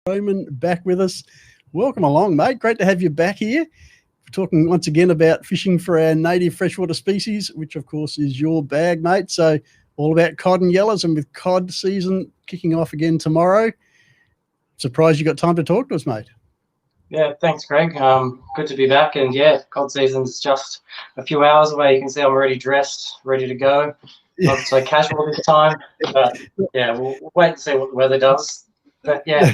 Romen back with us. Welcome along, mate. Great to have you back here. We're talking once again about fishing for our native freshwater species, which of course is your bag, mate. So all about cod and yellas, and with cod season kicking off again tomorrow. Surprised you got time to talk to us, mate. Yeah, thanks, Greg. Good to be back. And yeah, cod season's just a few hours away. You can see I'm already dressed, ready to go. Not so casual this time, but yeah, we'll wait and see what the weather does. But yeah,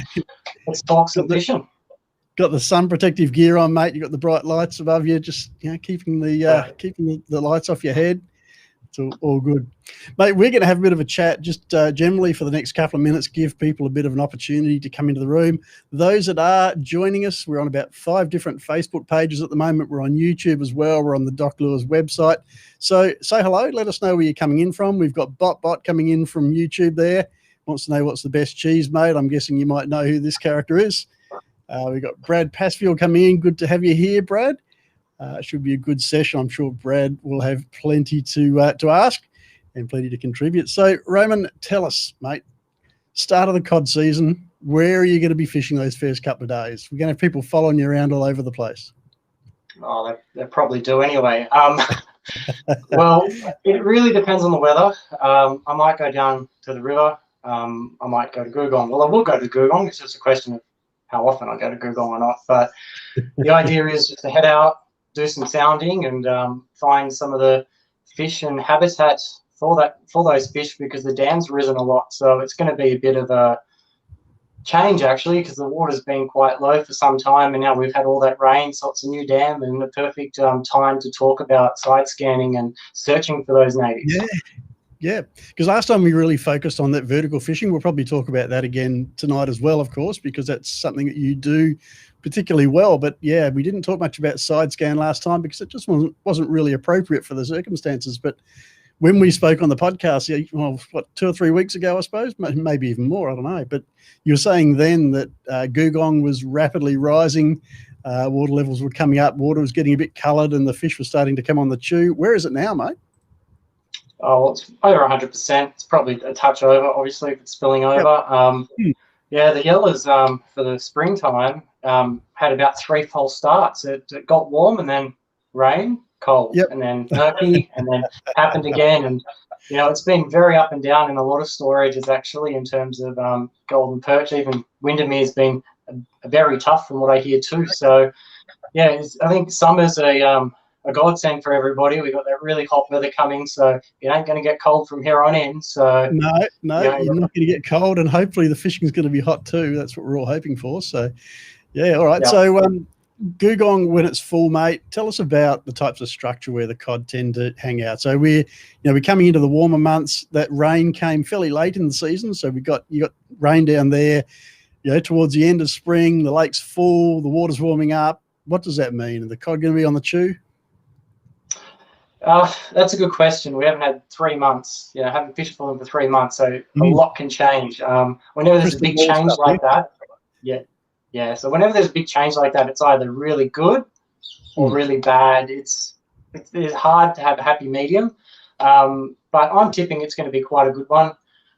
let's talk some fishing. Got the sun protective gear on, mate. You got the bright lights above you, just keeping the lights off your head. It's all good, mate. We're going to have a bit of a chat, just generally for the next couple of minutes, give people a bit of an opportunity to come into the room. Those that are joining us, we're on about 5 different Facebook pages at the moment. We're on YouTube as well. We're on the Doc Lures website. So say hello. Let us know where you're coming in from. We've got Bot coming in from YouTube there. Wants to know what's the best cheese, mate. I'm guessing you might know who this character is. We've got Brad Passfield coming in. Good to have you here, Brad. Should be a good session. I'm sure Brad will have plenty to ask and plenty to contribute. So, Romen, tell us, mate, start of the cod season, where are you going to be fishing those first couple of days? We're going to have people following you around all over the place. Oh, they probably do anyway. Well, it really depends on the weather. I might go down to the river. I might go to Googong. Well, I will go to Googong. It's just a question of how often I go to Googong or not. But the idea is just to head out, do some sounding, and find some of the fish and habitat for those fish, because the dam's risen a lot. So it's going to be a bit of a change actually, because the water's been quite low for some time, and now we've had all that rain, so it's a new dam and the perfect time to talk about side scanning and searching for those natives. Yeah, because last time we really focused on that vertical fishing. We'll probably talk about that again tonight as well, of course, because that's something that you do particularly well. But yeah, we didn't talk much about side scan last time because it just wasn't really appropriate for the circumstances. But when we spoke on the podcast, well, what, 2 or 3 weeks ago, I suppose, maybe even more, I don't know. But you were saying then that Googong was rapidly rising, water levels were coming up, water was getting a bit coloured, and the fish were starting to come on the chew. Where is it now, mate? Oh, well, it's over 100%. It's probably a touch over, obviously, if it's spilling over. Yep. Yeah, the Yellas for the springtime had about 3 false starts. It got warm and then rain, cold, and then murky, and then happened again. And, it's been very up and down in a lot of storages, actually, in terms of golden perch. Even Windermere's been very tough from what I hear too. So, yeah, I think summer's a godsend for everybody. We got that really hot weather coming, so it ain't going to get cold from here on in. So no, you're not going to get cold, and hopefully the fishing's going to be hot too. That's what we're all hoping for. So, yeah, all right. Yeah. So, Googong, when it's full, mate, tell us about the types of structure where the cod tend to hang out. So we're coming into the warmer months. That rain came fairly late in the season, so you got rain down there. Towards the end of spring, the lake's full, the water's warming up. What does that mean? Are the cod going to be on the chew? That's a good question. We haven't had 3 months. Haven't fished for them for 3 months, so a lot can change. Whenever there's a big change like that, so whenever there's a big change like that, it's either really good or really bad. It's hard to have a happy medium, but I'm tipping it's going to be quite a good one.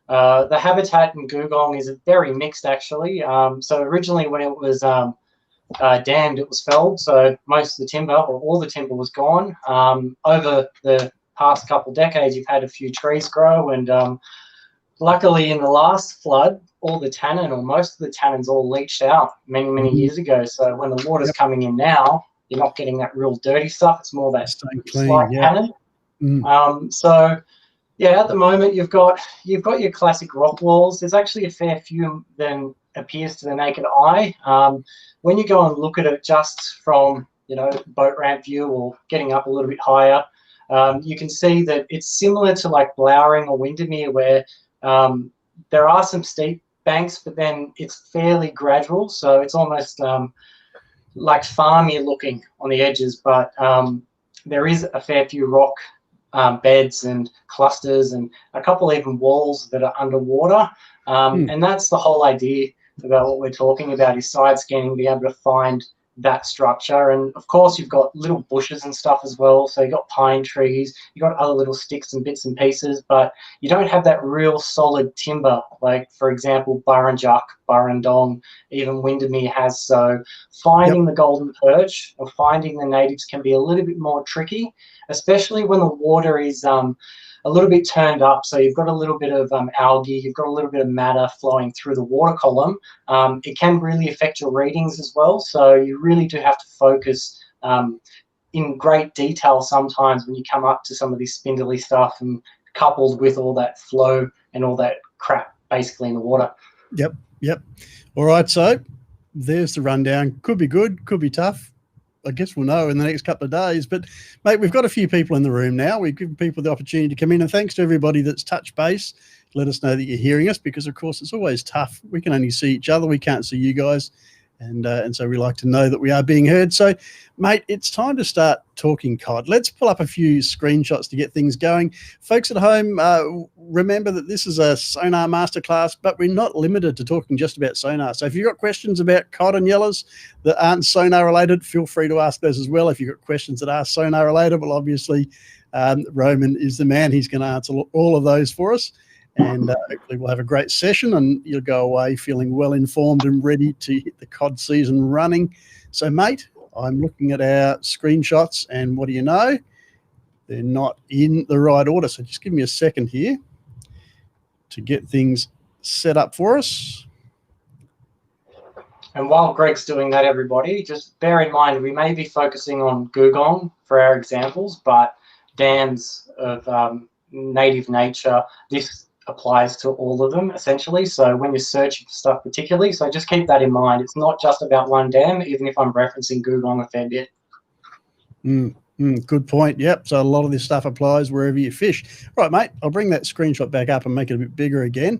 The habitat in Googong is very mixed, actually. So originally, when it was dammed, it was felled, so most of the timber, or all the timber, was gone. Over the past couple of decades, you've had a few trees grow, and luckily in the last flood, all the tannin, or most of the tannins, all leached out many years ago. So when the water's coming in now, you're not getting that real dirty stuff. It's more that slight tannin. So yeah, at the moment you've got your classic rock walls. There's actually a fair few than appears to the naked eye. When you go and look at it just from boat ramp view or getting up a little bit higher, you can see that it's similar to like Blowering or Windermere, where there are some steep banks, but then it's fairly gradual, so it's almost like farmy looking on the edges. But there is a fair few rock beds and clusters, and a couple even walls that are underwater, and that's the whole idea about what we're talking about, is side scanning, being able to find that structure. And of course you've got little bushes and stuff as well, so you've got pine trees, you've got other little sticks and bits and pieces, but you don't have that real solid timber like, for example, Burrinjuck, Burrendong, even Windermere has. So finding the golden perch or finding the natives can be a little bit more tricky, especially when the water is a little bit turned up, so you've got a little bit of algae, you've got a little bit of matter flowing through the water column. It can really affect your readings as well, so you really do have to focus in great detail sometimes when you come up to some of this spindly stuff, and coupled with all that flow and all that crap basically in the water. Yep. All right, so there's the rundown. Could be good, could be tough. I guess we'll know in the next couple of days. But, mate, we've got a few people in the room now. We've given people the opportunity to come in. And thanks to everybody that's touched base. Let us know that you're hearing us, because, of course, it's always tough. We can only see each other. We can't see you guys. And so we like to know that we are being heard. So, mate, it's time to start talking cod. Let's pull up a few screenshots to get things going. Folks at home, remember that this is a Sonar Masterclass, but we're not limited to talking just about Sonar. So if you've got questions about cod and Yellas that aren't Sonar related, feel free to ask those as well. If you've got questions that are Sonar related, well, obviously, Roman is the man. He's going to answer all of those for us. And hopefully we'll have a great session, and you'll go away feeling well informed and ready to hit the cod season running. So, mate, I'm looking at our screenshots, and what do you know? They're not in the right order. So just give me a second here to get things set up for us. And while Greg's doing that, everybody, just bear in mind we may be focusing on Gugong for our examples, but dams of native nature, this applies to all of them essentially. So when you're searching for stuff particularly, so just keep that in mind. It's not just about one dam, even if I'm referencing Gugong a fair bit. Good point. Yep. So a lot of this stuff applies wherever you fish. Right, mate, I'll bring that screenshot back up and make it a bit bigger again.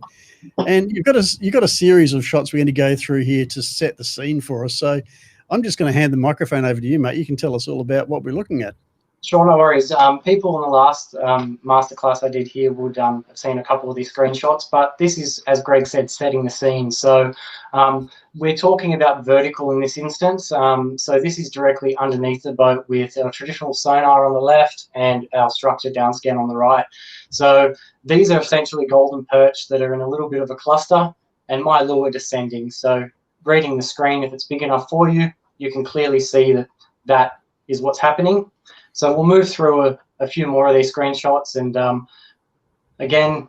And you've got a series of shots we're going to go through here to set the scene for us. So I'm just going to hand the microphone over to you, mate. You can tell us all about what we're looking at. Sure, no worries. People in the last masterclass I did here would have seen a couple of these screenshots, but this is, as Greg said, setting the scene. So we're talking about vertical in this instance. So this is directly underneath the boat with our traditional sonar on the left and our structured downscan on the right. So these are essentially golden perch that are in a little bit of a cluster, and my lure descending. So reading the screen, if it's big enough for you, you can clearly see that that is what's happening. So we'll move through a few more of these screenshots, and again,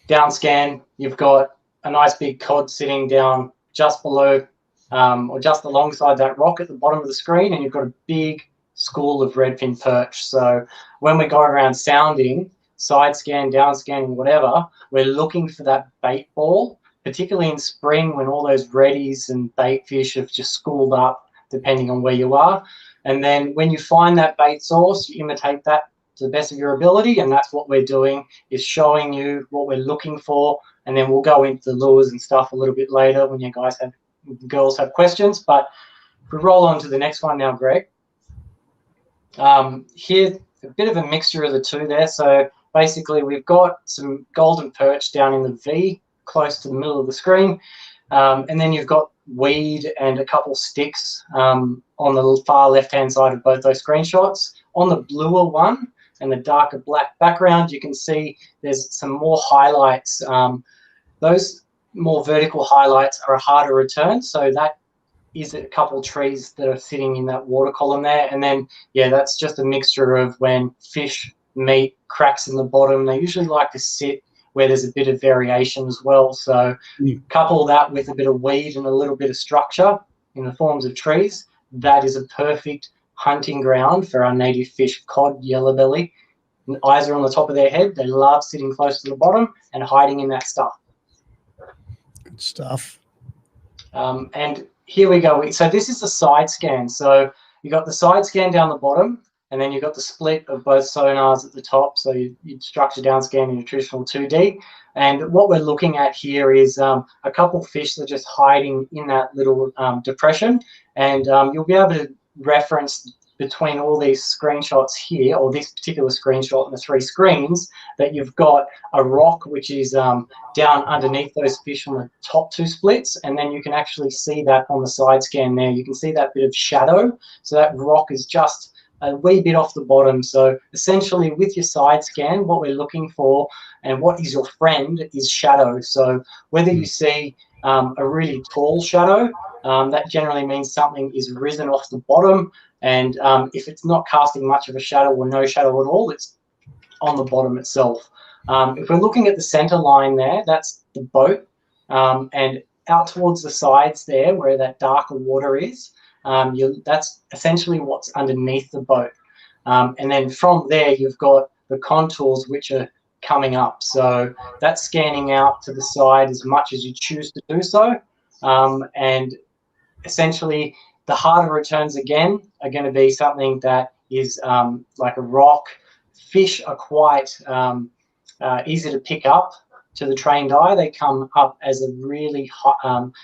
down scan, you've got a nice big cod sitting down just below or just alongside that rock at the bottom of the screen, and you've got a big school of redfin perch. So when we go around sounding, side scan, down scanning, whatever, we're looking for that bait ball, particularly in spring when all those reddies and bait fish have just schooled up, depending on where you are. And then when you find that bait source, you imitate that to the best of your ability, and that's what we're doing, is showing you what we're looking for, and then we'll go into the lures and stuff a little bit later when you girls have questions. But if we roll on to the next one now, Greg. Here, a bit of a mixture of the two there. So basically we've got some golden perch down in the V, close to the middle of the screen, and then you've got weed and a couple sticks on the far left-hand side of both those screenshots. On the bluer one and the darker black background, you can see there's some more highlights. Those more vertical highlights are a harder return, so that is a couple trees that are sitting in that water column there. And then, yeah, that's just a mixture of when fish meet cracks in the bottom. They usually like to sit where there's a bit of variation as well. So couple that with a bit of weed and a little bit of structure in the forms of trees, that is a perfect hunting ground for our native fish, cod, yellow belly. And eyes are on the top of their head. They love sitting close to the bottom and hiding in that stuff. Good stuff. And here we go. So this is the side scan. So you got the side scan down the bottom, and then you've got the split of both sonars at the top. So you'd structure down scan in your traditional 2D. And what we're looking at here is a couple fish that are just hiding in that little depression. And you'll be able to reference between all these screenshots here, or this particular screenshot and the 3 screens, that you've got a rock which is down underneath those fish on the top 2 splits, and then you can actually see that on the side scan there. You can see that bit of shadow. So that rock is just a wee bit off the bottom. So essentially with your side scan, what we're looking for and what is your friend is shadow. So whether you see a really tall shadow, that generally means something is risen off the bottom, and if it's not casting much of a shadow or no shadow at all, it's on the bottom itself. If we're looking at the center line there, that's the boat, and out towards the sides there where that darker water is, that's essentially what's underneath the boat. And then from there, you've got the contours which are coming up. So that's scanning out to the side as much as you choose to do so. And essentially, the harder returns again are going to be something that is like a rock. Fish are quite easy to pick up to the trained eye. They come up as a really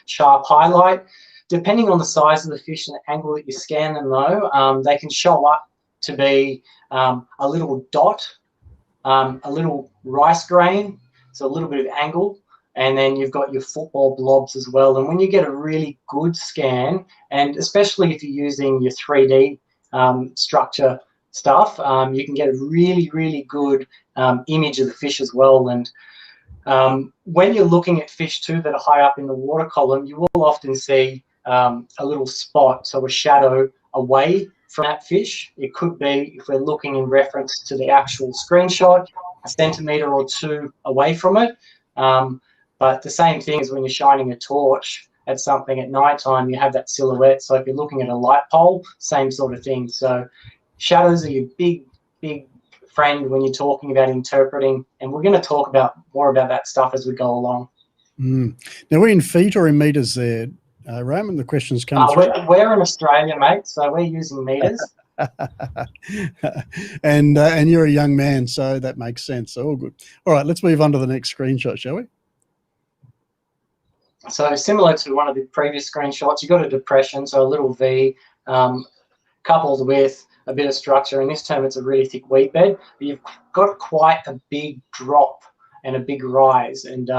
sharp highlight. Depending on the size of the fish and the angle that you scan them, though, they can show up to be a little dot, a little rice grain, so a little bit of angle, and then you've got your football blobs as well. And when you get a really good scan, and especially if you're using your 3D structure stuff, you can get a really, really good image of the fish as well. And when you're looking at fish too that are high up in the water column, you will often see a little spot, so a shadow away from that fish. It could be, if we're looking in reference to the actual screenshot, a centimetre or 2 away from it. But the same thing is when you're shining a torch at something at night time, you have that silhouette. So if you're looking at a light pole, same sort of thing. So shadows are your big, big friend when you're talking about interpreting, and we're going to talk more about that stuff as we go along. Now, we're in feet or in meters there, Roman? The questions come through. We're in Australia, mate, so we're using meters. And you're a young man, so that makes sense. So all good. All right, let's move on to the next screenshot, shall we? So similar to one of the previous screenshots, you've got a depression, so a little V, coupled with a bit of structure. In this term, it's a really thick weed bed, but you've got quite a big drop and a big rise, and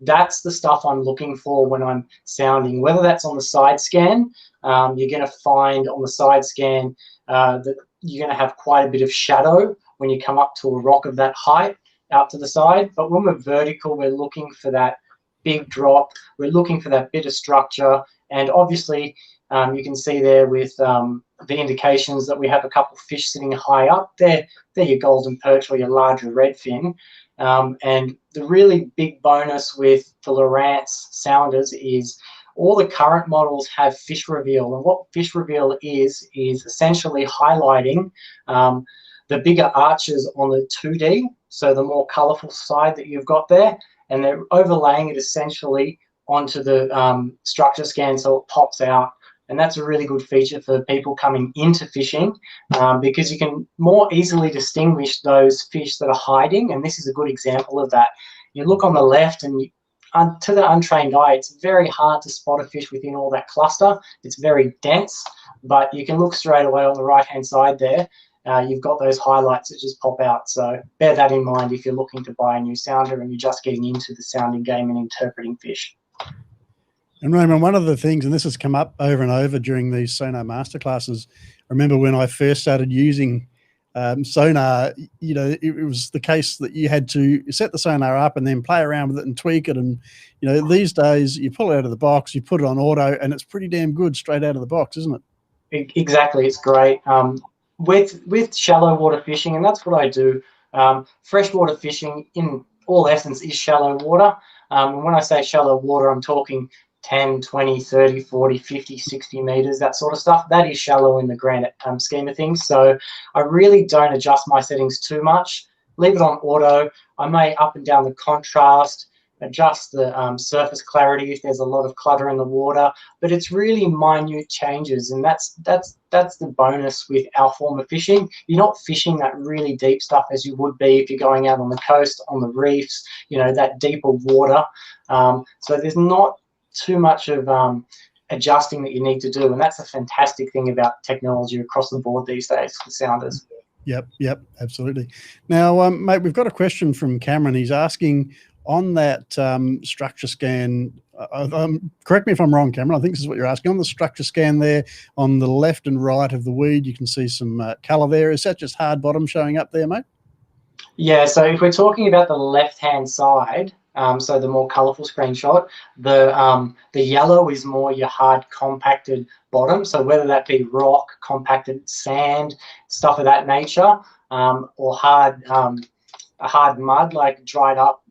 that's the stuff I'm looking for when I'm sounding. Whether that's on the side scan, you're going to find on the side scan that you're going to have quite a bit of shadow when you come up to a rock of that height out to the side. But when we're vertical, we're looking for that big drop. We're looking for that bit of structure, and obviously you can see there with the indications that we have a couple of fish sitting high up there. They're your golden perch or your larger redfin. And the really big bonus with the Lowrance sounders is all the current models have fish reveal, and what fish reveal is essentially highlighting the bigger arches on the 2D, so the more colorful side that you've got there, and they're overlaying it essentially onto the structure scan so it pops out. And that's a really good feature for people coming into fishing, because you can more easily distinguish those fish that are hiding, and this is a good example of that. You look on the left, and to the untrained eye, it's very hard to spot a fish within all that cluster. It's very dense, but you can look straight away on the right-hand side there. You've got those highlights that just pop out. So bear that in mind if you're looking to buy a new sounder and you're just getting into the sounding game and interpreting fish. And Roman, one of the things, and this has come up over and over during these Sonar masterclasses, I remember when I first started using Sonar, you know, it was the case that you had to set the Sonar up and then play around with it and tweak it. And, you know, these days you pull it out of the box, you put it on auto, and it's pretty damn good straight out of the box, isn't it? Exactly. It's great. With shallow water fishing, and that's what I do, freshwater fishing in all essence is shallow water. And when I say shallow water, I'm talking 10, 20, 30, 40, 50, 60 meters, that sort of stuff. That is shallow in the grand scheme of things. So I really don't adjust my settings too much. Leave it on auto. I may up and down the contrast, adjust the surface clarity if there's a lot of clutter in the water, but it's really minute changes, and that's the bonus with our form of fishing. You're not fishing that really deep stuff as you would be if you're going out on the coast, on the reefs, you know, that deeper water. So there's not too much of adjusting that you need to do. And that's a fantastic thing about technology across the board these days for sounders. Yep, absolutely. Now, mate, we've got a question from Cameron. He's asking on that structure scan. Correct me if I'm wrong, Cameron. I think this is what you're asking. On the structure scan there, on the left and right of the weed, you can see some colour there. Is that just hard bottom showing up there, mate? Yeah, so if we're talking about the left-hand side, so the more colourful screenshot, the yellow is more your hard compacted bottom. So whether that be rock, compacted sand, stuff of that nature, or hard mud, like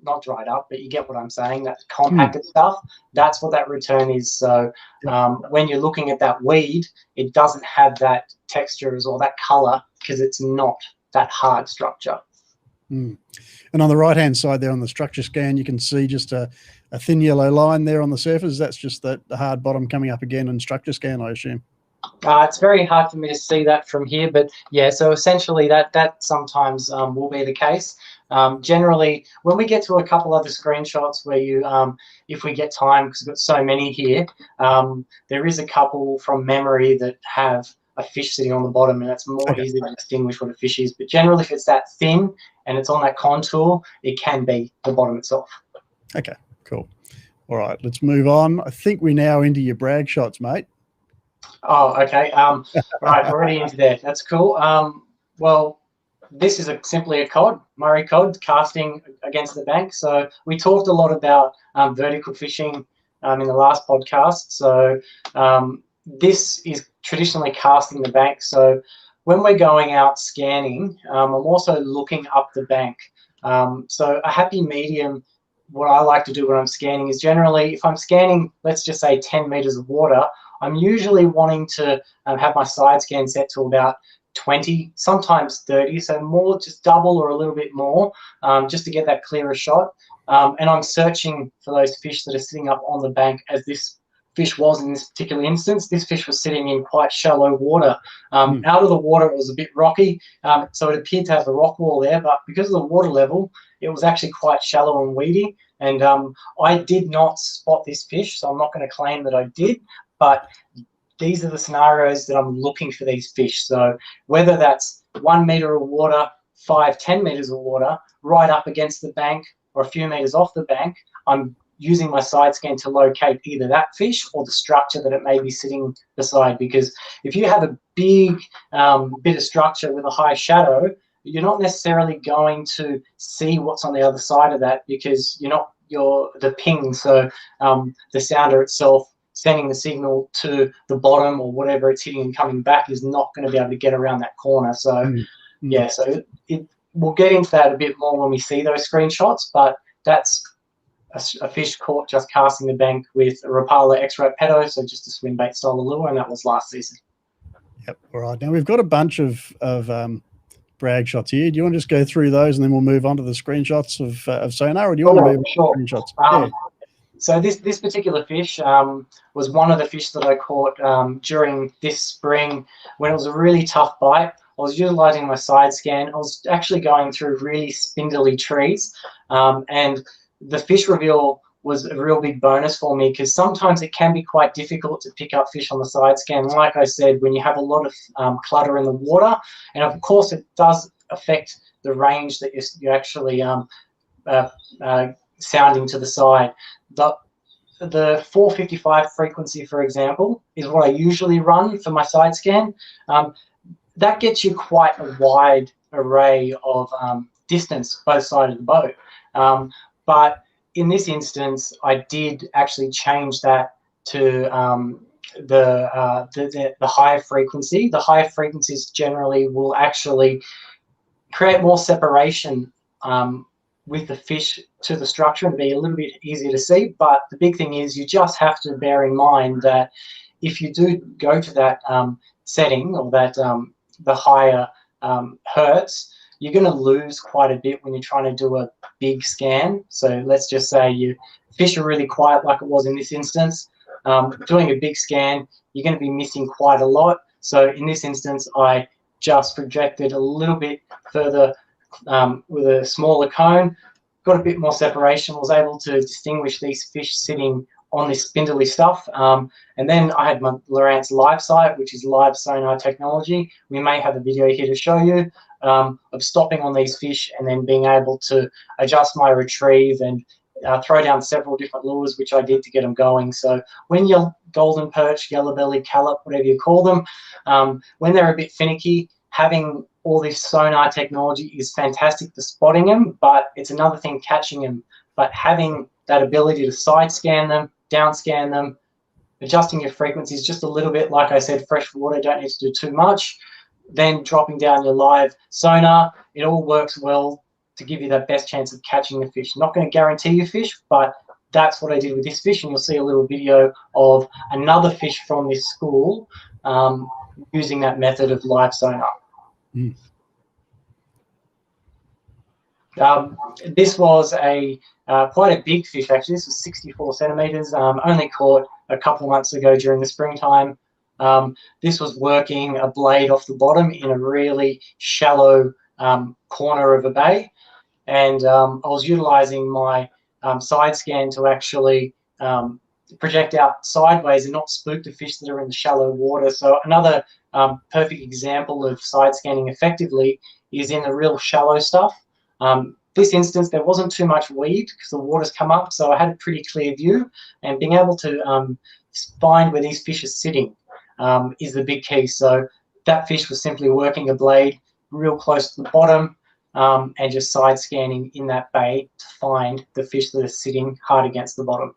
not dried up, but you get what I'm saying, that compacted stuff, that's what that return is. So when you're looking at that weed, it doesn't have that textures or that color because it's not that hard structure. And on the right-hand side there on the structure scan, you can see just a thin yellow line there on the surface. That's just the hard bottom coming up again in structure scan, I assume. It's very hard for me to see that from here, but yeah, so essentially that sometimes will be the case. Generally, when we get to a couple other screenshots where you, if we get time, because we've got so many here, there is a couple from memory that have a fish sitting on the bottom, and it's more easy to distinguish what a fish is. But generally, if it's that thin and it's on that contour, it can be the bottom itself. Okay, cool. All right, let's move on. I think we're now into your brag shots, mate. Oh, okay. Right, already into there. That's cool. Well, this is simply a cod, Murray cod, casting against the bank. So we talked a lot about vertical fishing in the last podcast. So this is traditionally casting the bank. So when we're going out scanning, I'm also looking up the bank. So a happy medium, what I like to do when I'm scanning is generally, if I'm scanning, let's just say 10 meters of water, I'm usually wanting to have my side scan set to about 20, sometimes 30, so more, just double or a little bit more, just to get that clearer shot. And I'm searching for those fish that are sitting up on the bank, as this fish was in this particular instance. This fish was sitting in quite shallow water. Out of the water, it was a bit rocky, so it appeared to have a rock wall there, but because of the water level, it was actually quite shallow and weedy. And I did not spot this fish, so I'm not going to claim that I did, but these are the scenarios that I'm looking for these fish. So whether that's 1 meter of water, 5, 10 meters of water, right up against the bank or a few meters off the bank, I'm using my side scan to locate either that fish or the structure that it may be sitting beside. Because if you have a big bit of structure with a high shadow, you're not necessarily going to see what's on the other side of that, because the ping, so the sounder itself sending the signal to the bottom or whatever it's hitting and coming back is not going to be able to get around that corner. So yeah, so we'll get into that a bit more when we see those screenshots, but that's a fish caught just casting the bank with a Rapala X-Ray pedo, so just a swim bait style of lure, and that was last season. Yep. All right. Now we've got a bunch of brag shots here. Do you want to just go through those and then we'll move on to the screenshots of Sonar, or do you want to move on to screenshots? So this particular fish was one of the fish that I caught during this spring when it was a really tough bite. I was utilizing my side scan. I was actually going through really spindly trees, and the fish reveal was a real big bonus for me, because sometimes it can be quite difficult to pick up fish on the side scan. Like I said, when you have a lot of clutter in the water, and of course it does affect the range that you're actually sounding to the side. The 455 frequency, for example, is what I usually run for my side scan. That gets you quite a wide array of distance both sides of the boat. But in this instance, I did actually change that to the higher frequency. The higher frequencies generally will actually create more separation with the fish to the structure and be a little bit easier to see. But the big thing is you just have to bear in mind that if you do go to that setting, or that the higher hertz, you're going to lose quite a bit when you're trying to do a big scan. So let's just say you fish are really quiet, like it was in this instance. Doing a big scan, you're going to be missing quite a lot. So in this instance, I just projected a little bit further with a smaller cone, got a bit more separation, was able to distinguish these fish sitting on this spindly stuff. And then I had my Lowrance live site, which is live sonar technology. We may have a video here to show you of stopping on these fish and then being able to adjust my retrieve and throw down several different lures, which I did to get them going. So when you're golden perch, yellow belly, callop, whatever you call them, when they're a bit finicky, having all this sonar technology is fantastic for spotting them, but it's another thing catching them. But having that ability to side scan them, down scan them, adjusting your frequencies just a little bit, like I said, freshwater, don't need to do too much, then dropping down your live sonar, it all works well to give you that best chance of catching the fish. Not going to guarantee you fish, but that's what I did with this fish, and you'll see a little video of another fish from this school using that method of live sonar. Mm. This was quite a big fish, actually. This was 64 centimeters, only caught a couple of months ago during the springtime. This was working a blade off the bottom in a really shallow corner of a bay, and I was utilizing my side scan to actually project out sideways and not spook the fish that are in the shallow water. So another perfect example of side scanning effectively is in the real shallow stuff. This instance, there wasn't too much weed because the water's come up, so I had a pretty clear view, and being able to find where these fish are sitting is the big key. So that fish was simply working a blade real close to the bottom and just side scanning in that bay to find the fish that are sitting hard against the bottom.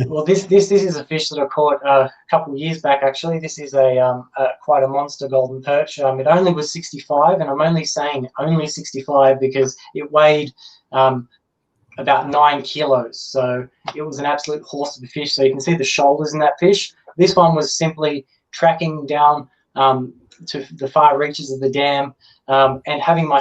Well, this is a fish that I caught a couple of years back, actually. This is quite a monster golden perch. It only was 65, and I'm only saying only 65 because it weighed about 9 kilos. So it was an absolute horse of a fish. So you can see the shoulders in that fish. This one was simply tracking down to the far reaches of the dam and having my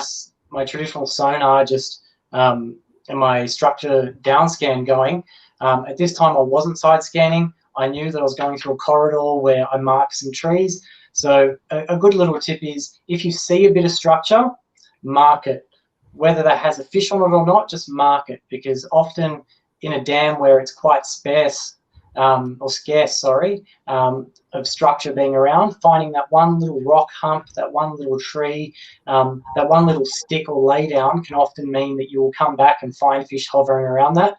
traditional sonar just and my structure down scan going. At this time, I wasn't side scanning. I knew that I was going through a corridor where I marked some trees. So a good little tip is if you see a bit of structure, mark it. Whether that has a fish on it or not, just mark it, because often in a dam where it's quite scarce, of structure being around, finding that one little rock hump, that one little tree, that one little stick or lay down can often mean that you will come back and find fish hovering around that.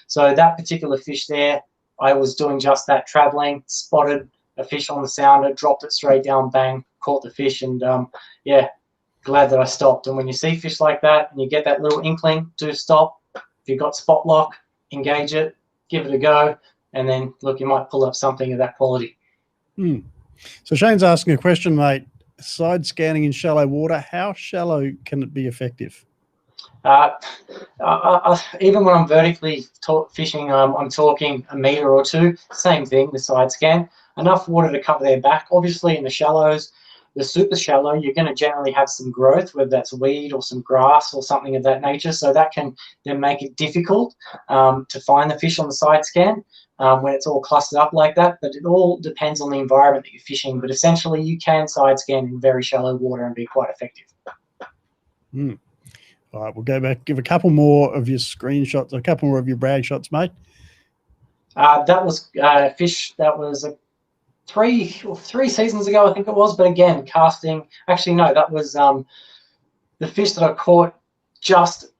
So that particular fish there, I was doing just that, traveling, spotted a fish on the sounder, dropped it straight down, bang, caught the fish, and yeah, glad that I stopped. And when you see fish like that and you get that little inkling, do stop. If you've got spot lock, engage it, give it a go, and then look, you might pull up something of that quality. So Shane's asking a question, mate. Side scanning in shallow water, how shallow can it be effective? Even when I'm vertically fishing, I'm talking a meter or two, same thing, the side scan. Enough water to cover their back. Obviously in the shallows, the super shallow, you're going to generally have some growth, whether that's weed or some grass or something of that nature. So that can then make it difficult to find the fish on the side scan when it's all clustered up like that. But it all depends on the environment that you're fishing. But essentially you can side scan in very shallow water and be quite effective. All right, we'll go back, give a couple more of your screenshots, a couple more of your brag shots, mate. That was fish that was three seasons ago, I think it was. But again, casting, actually, no, that was the fish that I caught just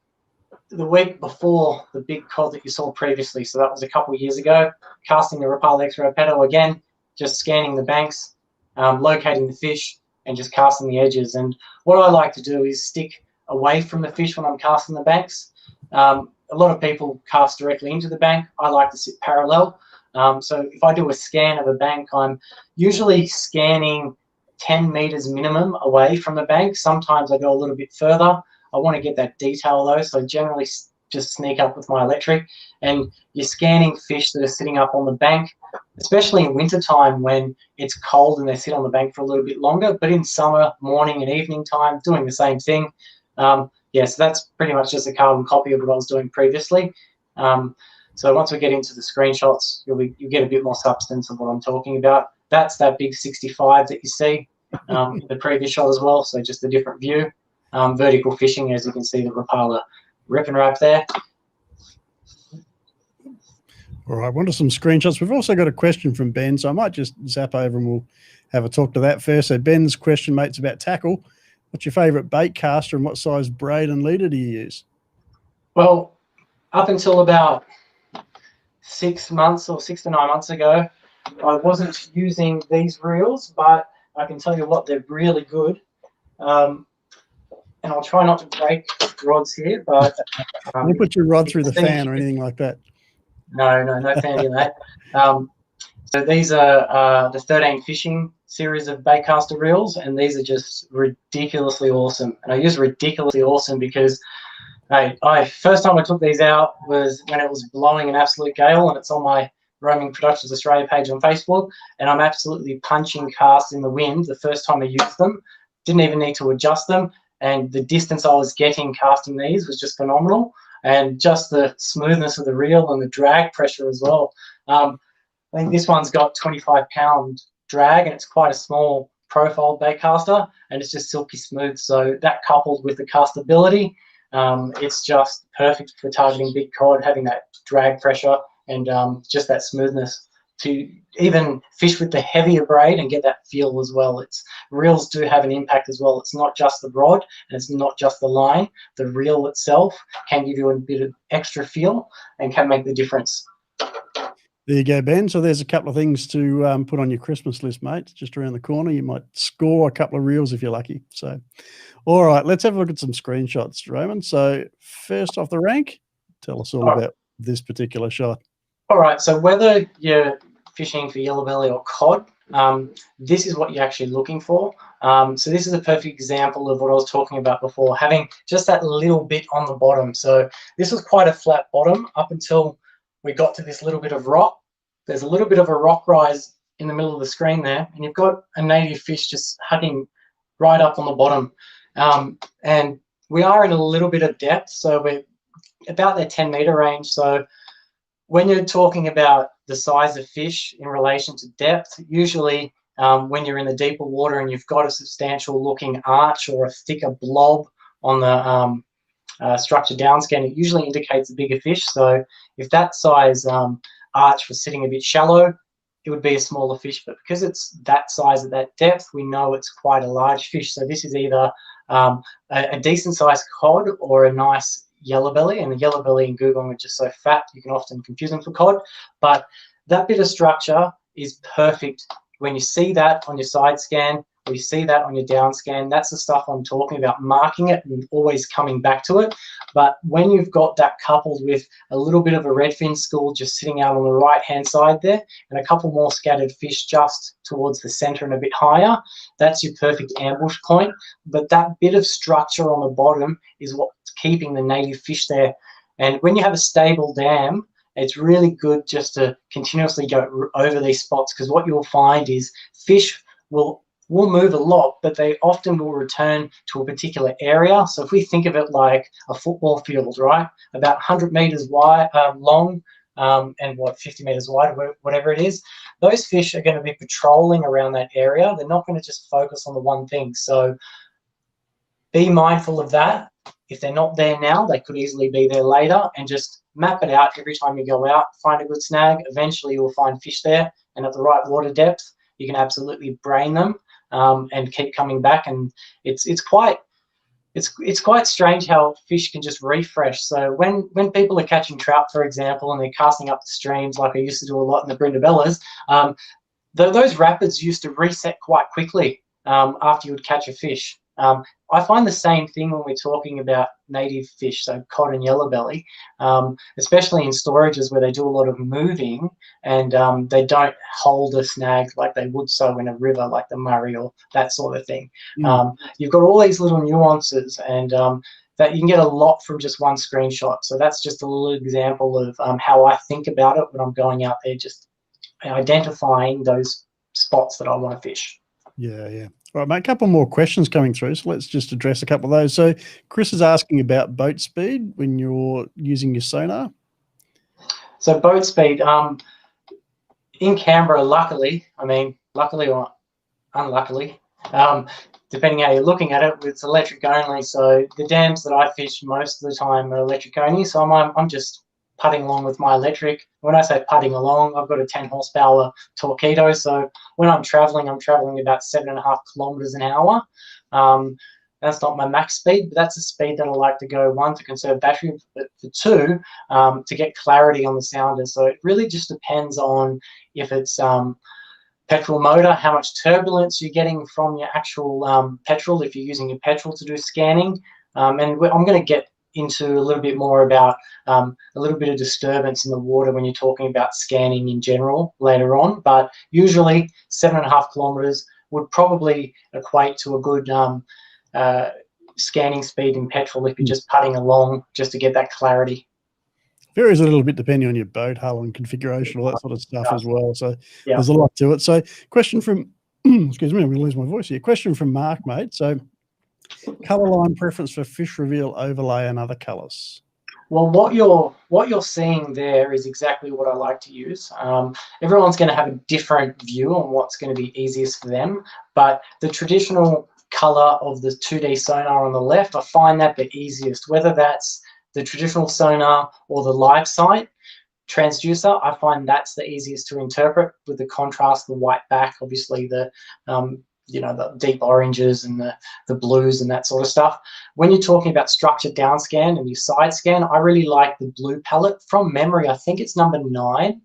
the week before the big cod that you saw previously. So that was a couple of years ago. Casting the Rapala X-Ray pedo again, just scanning the banks, locating the fish, and just casting the edges. And what I like to do is stick away from the fish when I'm casting the banks. A lot of people cast directly into the bank. I like to sit parallel. So if I do a scan of a bank, I'm usually scanning 10 meters minimum away from the bank. Sometimes I go a little bit further. I want to get that detail though, so I generally just sneak up with my electric, and you're scanning fish that are sitting up on the bank, especially in winter time when it's cold and they sit on the bank for a little bit longer. But in summer, morning and evening time, doing the same thing. Yeah, so that's pretty much just a carbon copy of what I was doing previously. So once we get into the screenshots, you'll get a bit more substance of what I'm talking about. That's that big 65 that you see in the previous shot as well, so just a different view. Vertical fishing, as you can see the Rapala rip and wrap there. All right, on to some screenshots. We've also got a question from Ben, so I might just zap over and we'll have a talk to that first. So Ben's question, mate's about tackle. What's your favourite baitcaster and what size braid and leader do you use? Well, up until about 6 months or 6 to 9 months ago, I wasn't using these reels, but I can tell you what, they're really good. And I'll try not to break rods here, but you put your rod through the fan or anything like that? No fanning that. So these are the 13 fishing series of baitcaster reels, and these are just ridiculously awesome. And I use ridiculously awesome because first time I took these out was when it was blowing an absolute gale, and it's on my Roaming Productions Australia page on Facebook, and I'm absolutely punching casts in the wind the first time I used them. Didn't even need to adjust them, and the distance I was getting casting these was just phenomenal, and just the smoothness of the reel and the drag pressure as well. I think this one's got 25-pound drag, and it's quite a small profile baitcaster, and it's just silky smooth. So that coupled with the castability, it's just perfect for targeting big cod, having that drag pressure and just that smoothness to even fish with the heavier braid and get that feel as well. Reels do have an impact as well. It's not just the rod and it's not just the line. The reel itself can give you a bit of extra feel and can make the difference. There you go, Ben. So there's a couple of things to put on your Christmas list, mate. Just around the corner. You might score a couple of reels if you're lucky. So, all right, let's have a look at some screenshots, Roman. So first off the rank, tell us all about this particular shot. All right, so whether you're fishing for yellow belly or cod, this is what you're actually looking for. So this is a perfect example of what I was talking about before, having just that little bit on the bottom. So this was quite a flat bottom up until we got to this little bit of rock. There's a little bit of a rock rise in the middle of the screen there, and you've got a native fish just hugging right up on the bottom. And we are in a little bit of depth, so we're about their 10-meter range. So when you're talking about the size of fish in relation to depth, usually when you're in the deeper water and you've got a substantial looking arch or a thicker blob on the structure downscan, it usually indicates a bigger fish. So if that size arch was sitting a bit shallow, it would be a smaller fish. But because it's that size at that depth, we know it's quite a large fish. So this is either a decent sized cod or a nice yellow belly, and the yellow belly in Google are just so fat you can often confuse them for cod. But that bit of structure is perfect when you see that on your side scan or you see that on your down scan. That's the stuff I'm talking about, marking it and always coming back to it. But when you've got that coupled with a little bit of a redfin school just sitting out on the right hand side there and a couple more scattered fish just towards the center and a bit higher, that's your perfect ambush point. But that bit of structure on the bottom is what's keeping the native fish there. And when you have a stable dam, it's really good just to continuously go over these spots, because what you'll find is fish will move a lot, but they often will return to a particular area. So if we think of it like a football field, right, about 100 meters wide, long, and 50 meters wide, whatever it is, those fish are going to be patrolling around that area. They're not going to just focus on the one thing. So be mindful of that. If they're not there now, they could easily be there later, and just map it out every time you go out, find a good snag. Eventually you'll find fish there, and at the right water depth, you can absolutely brain them and keep coming back. And it's quite strange how fish can just refresh. So when people are catching trout, for example, and they're casting up the streams, like I used to do a lot in the Brindabellas, those rapids used to reset quite quickly after you would catch a fish. I find the same thing when we're talking about native fish, so cod and yellow belly, especially in storages where they do a lot of moving and they don't hold a snag like they would so in a river like the Murray or that sort of thing. You've got all these little nuances, and that you can get a lot from just one screenshot. So that's just a little example of how I think about it when I'm going out there, just identifying those spots that I want to fish. Yeah. All right, mate, a couple more questions coming through, so let's just address a couple of those. So Chris is asking about boat speed when you're using your sonar. So boat speed, in Canberra, luckily or unluckily, depending how you're looking at it, it's electric only. So the dams that I fish most of the time are electric only. So I'm just putting along with my electric. When I say putting along, I've got a 10 horsepower Torpedo, so when I'm traveling about 7.5 kilometers an hour. That's not my max speed, but that's the speed that I like to go, one, to conserve battery, but for two, to get clarity on the sounder. So it really just depends on if it's petrol motor, how much turbulence you're getting from your actual petrol, if you're using your petrol to do scanning. And I'm going to get into a little bit more about a little bit of disturbance in the water when you're talking about scanning in general later on. But usually 7.5 kilometers would probably equate to a good scanning speed in petrol if you're just putting along just to get that clarity. Varies a little bit depending on your boat hull and configuration, all that sort of stuff as well. So there's a lot to it. So question from, excuse me, I'm going to lose my voice here. Question from Mark, mate. So color line preference for fish reveal, overlay, and other colors. Well, what you're seeing there is exactly what I like to use. Everyone's going to have a different view on what's going to be easiest for them, but the traditional color of the 2D sonar on the left, I find that the easiest, whether that's the traditional sonar or the live sight transducer. I find that's the easiest to interpret with the contrast, the white back, obviously the the deep oranges and the blues and that sort of stuff. When you're talking about structured down scan and your side scan, I really like the blue palette. From memory, I think it's number 9.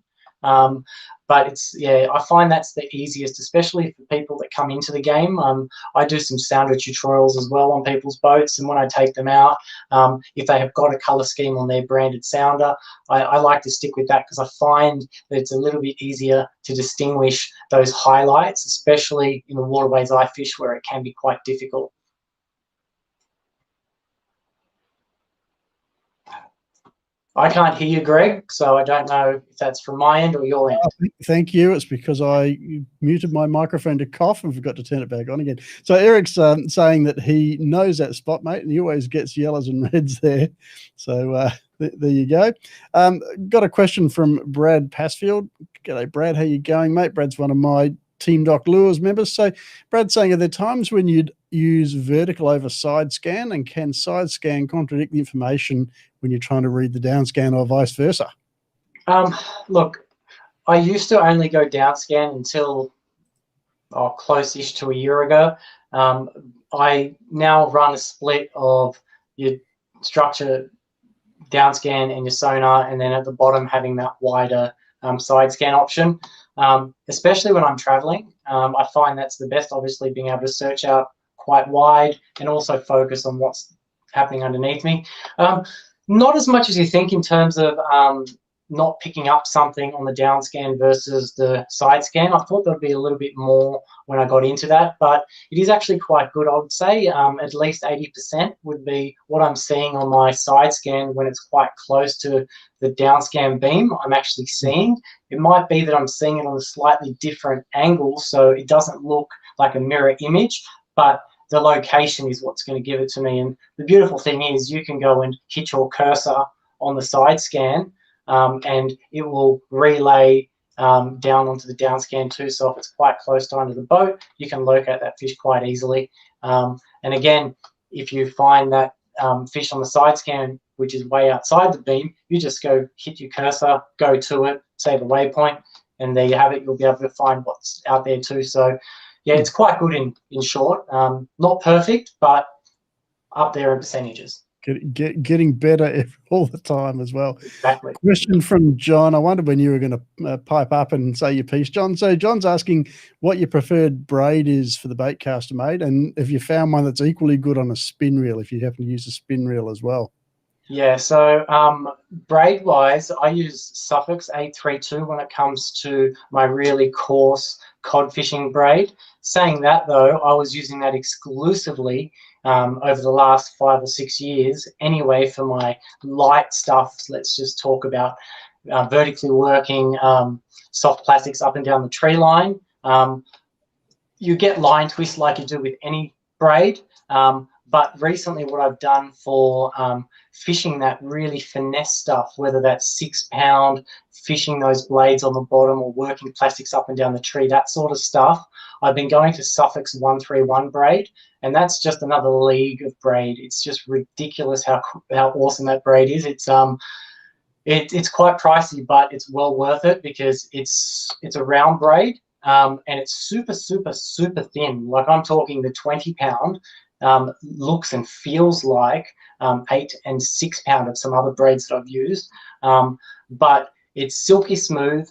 But it's, I find that's the easiest, especially for people that come into the game. I do some sounder tutorials as well on people's boats, and when I take them out, if they have got a color scheme on their branded sounder, I like to stick with that because I find that it's a little bit easier to distinguish those highlights, especially in the waterways I fish where it can be quite difficult. I can't hear you, Greg, so I don't know if that's from my end or your end. Thank you. It's because I muted my microphone to cough and forgot to turn it back on again. So Eric's saying that he knows that spot, mate, and he always gets yellows and reds there. So there you go. Got a question from Brad Passfield. G'day, Brad. How you going, mate? Brad's one of my Team Doc Lures members. So Brad's saying, are there times when you'd use vertical over side scan, and can side scan contradict the information when you're trying to read the down scan or vice versa? Look, I used to only go down scan until close-ish to a year ago. I now run a split of your structure down scan and your sonar, and then at the bottom having that wider side scan option. Especially when I'm traveling, I find that's the best, obviously being able to search out quite wide and also focus on what's happening underneath me. Not as much as you think in terms of not picking up something on the down scan versus the side scan. I thought there'd be a little bit more when I got into that, but it is actually quite good, I would say. At least 80% would be what I'm seeing on my side scan when it's quite close to the down scan beam I'm actually seeing. It might be that I'm seeing it on a slightly different angle, so it doesn't look like a mirror image, but the location is what's going to give it to me. And the beautiful thing is you can go and hit your cursor on the side scan and it will relay down onto the down scan too. So if it's quite close to under the boat, you can locate that fish quite easily. And again, if you find that fish on the side scan, which is way outside the beam, you just go hit your cursor, go to it, save a waypoint, and there you have it. You'll be able to find what's out there too. So yeah, it's quite good in short. Not perfect, but up there in percentages. Getting better all the time as well. Exactly. Question from John. I wondered when you were going to pipe up and say your piece, John. So John's asking what your preferred braid is for the Baitcaster, mate, and if you found one that's equally good on a spin reel, if you happen to use a spin reel as well. Yeah, so braid-wise, I use Suffolk's 832 when it comes to my really coarse cod fishing braid. Saying that, though, I was using that exclusively over the last 5 or 6 years anyway for my light stuff. Let's just talk about vertically working soft plastics up and down the tree line. You get line twists like you do with any braid, but recently what I've done for fishing that really finesse stuff, whether that's 6-pound, fishing those blades on the bottom or working plastics up and down the tree, that sort of stuff, I've been going to Suffolk's 131 braid, and that's just another league of braid. It's just ridiculous how awesome that braid is. It's It's quite pricey, but it's well worth it because it's a round braid, and it's super, super, super thin. Like I'm talking the 20-pound looks and feels like 8 and 6 pound of some other braids that I've used, but it's silky smooth.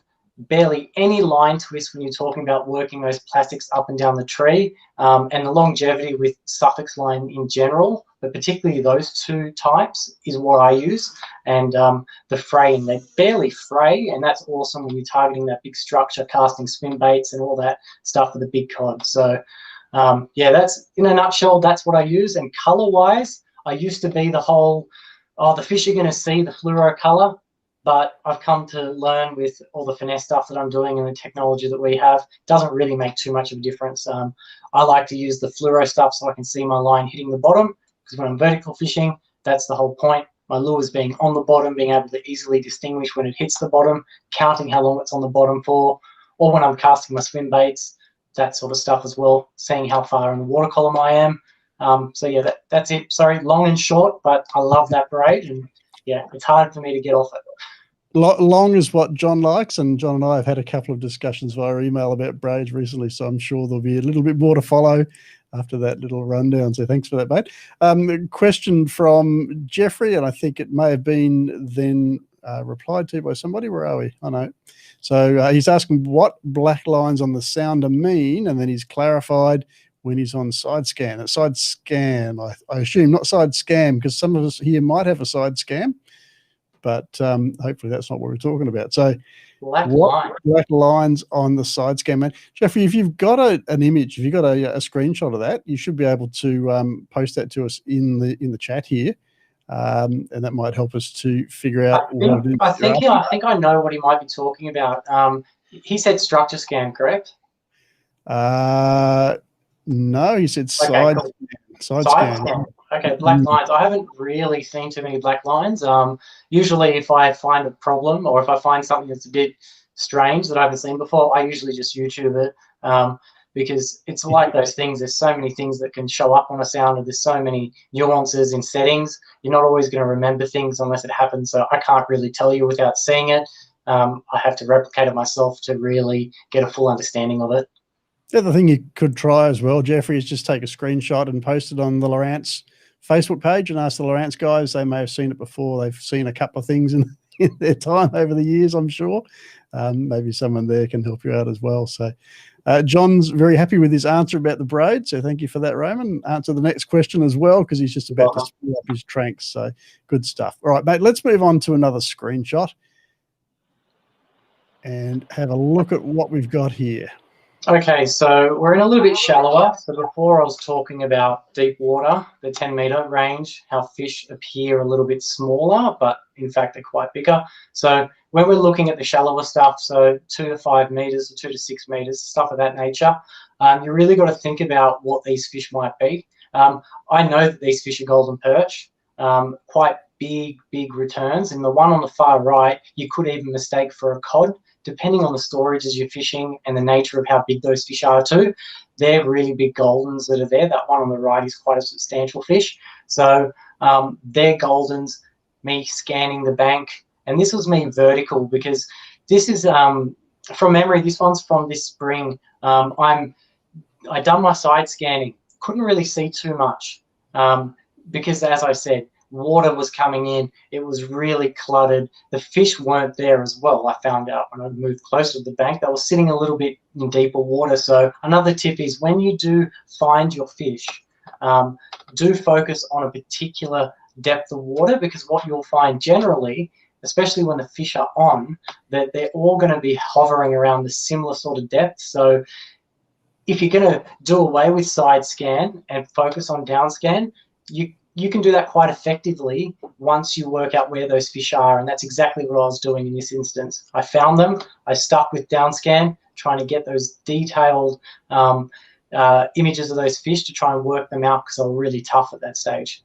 Barely any line twist when you're talking about working those plastics up and down the tree, and the longevity with suffix line in general, but particularly those two types is what I use. And the fraying, they barely fray, and that's awesome when you're targeting that big structure, casting spin baits and all that stuff for the big cod. So yeah, that's in a nutshell, that's what I use. And color wise, I used to be the whole, oh, the fish are going to see the fluoro color. But I've come to learn with all the finesse stuff that I'm doing and the technology that we have, it doesn't really make too much of a difference. I like to use the fluoro stuff so I can see my line hitting the bottom, because when I'm vertical fishing, that's the whole point. My lures being on the bottom, being able to easily distinguish when it hits the bottom, counting how long it's on the bottom for, or when I'm casting my swim baits, that sort of stuff as well, seeing how far in the water column I am. So yeah, that's it. Sorry, long and short, but I love that braid, and yeah, it's hard for me to get off it. Long is what John likes, and John and I have had a couple of discussions via email about braids recently, so I'm sure there'll be a little bit more to follow after that little rundown. So thanks for that, mate. Question from Jeffrey, and I think it may have been then replied to by somebody. Where are we? I know. So he's asking what black lines on the sounder mean, and then he's clarified when he's on side scan. Side scan, I assume, not side scam, because some of us here might have a side scam. But hopefully that's not what we're talking about. So black lines on the side scan, man. Jeffrey, if you've got an image, if you've got a screenshot of that, you should be able to post that to us in the chat here, and that might help us to figure out what it is. I think I know what he might be talking about. He said structure scan, correct? No, he said side scan. Okay, black lines. I haven't really seen too many black lines. Usually if I find a problem or if I find something that's a bit strange that I haven't seen before, I usually just YouTube it, because it's like those things. There's so many things that can show up on a sounder. There's so many nuances in settings. You're not always going to remember things unless it happens. So I can't really tell you without seeing it. I have to replicate it myself to really get a full understanding of it. The other thing you could try as well, Jeffrey, is just take a screenshot and post it on the Lowrance Facebook page and ask the Lowrance guys. They may have seen it before. They've seen a couple of things in their time over the years, I'm sure. Maybe someone there can help you out as well. So John's very happy with his answer about the braid. So thank you for that, Roman. Answer the next question as well, because he's just about to spill up his tranks. So good stuff. All right, mate, let's move on to another screenshot and have a look at what we've got here. Okay, so we're in a little bit shallower. So before I was talking about deep water, the 10-meter range, how fish appear a little bit smaller, but in fact they're quite bigger. So when we're looking at the shallower stuff, so 2 to 5 meters or 2 to 6 meters, stuff of that nature, you really got to think about what these fish might be. I know that these fish are golden perch, quite big returns. And the one on the far right, you could even mistake for a cod, depending on the storage as you're fishing and the nature of how big those fish are too. They're really big goldens that are there. That one on the right is quite a substantial fish. So they're goldens, me scanning the bank. And this was me vertical, because this is, from memory, this one's from this spring. I done my side scanning, couldn't really see too much, because as I said, water was coming in. It was really cluttered. The fish weren't there as well. I found out when I moved closer to the bank, they were sitting a little bit in deeper water. So another tip is when you do find your fish, do focus on a particular depth of water, because what you'll find generally, especially when the fish are on, that they're all going to be hovering around the similar sort of depth. So if you're going to do away with side scan and focus on down scan, you can do that quite effectively once you work out where those fish are, and that's exactly what I was doing in this instance. I found them, I stuck with down scan, trying to get those detailed images of those fish to try and work them out, because they were really tough at that stage.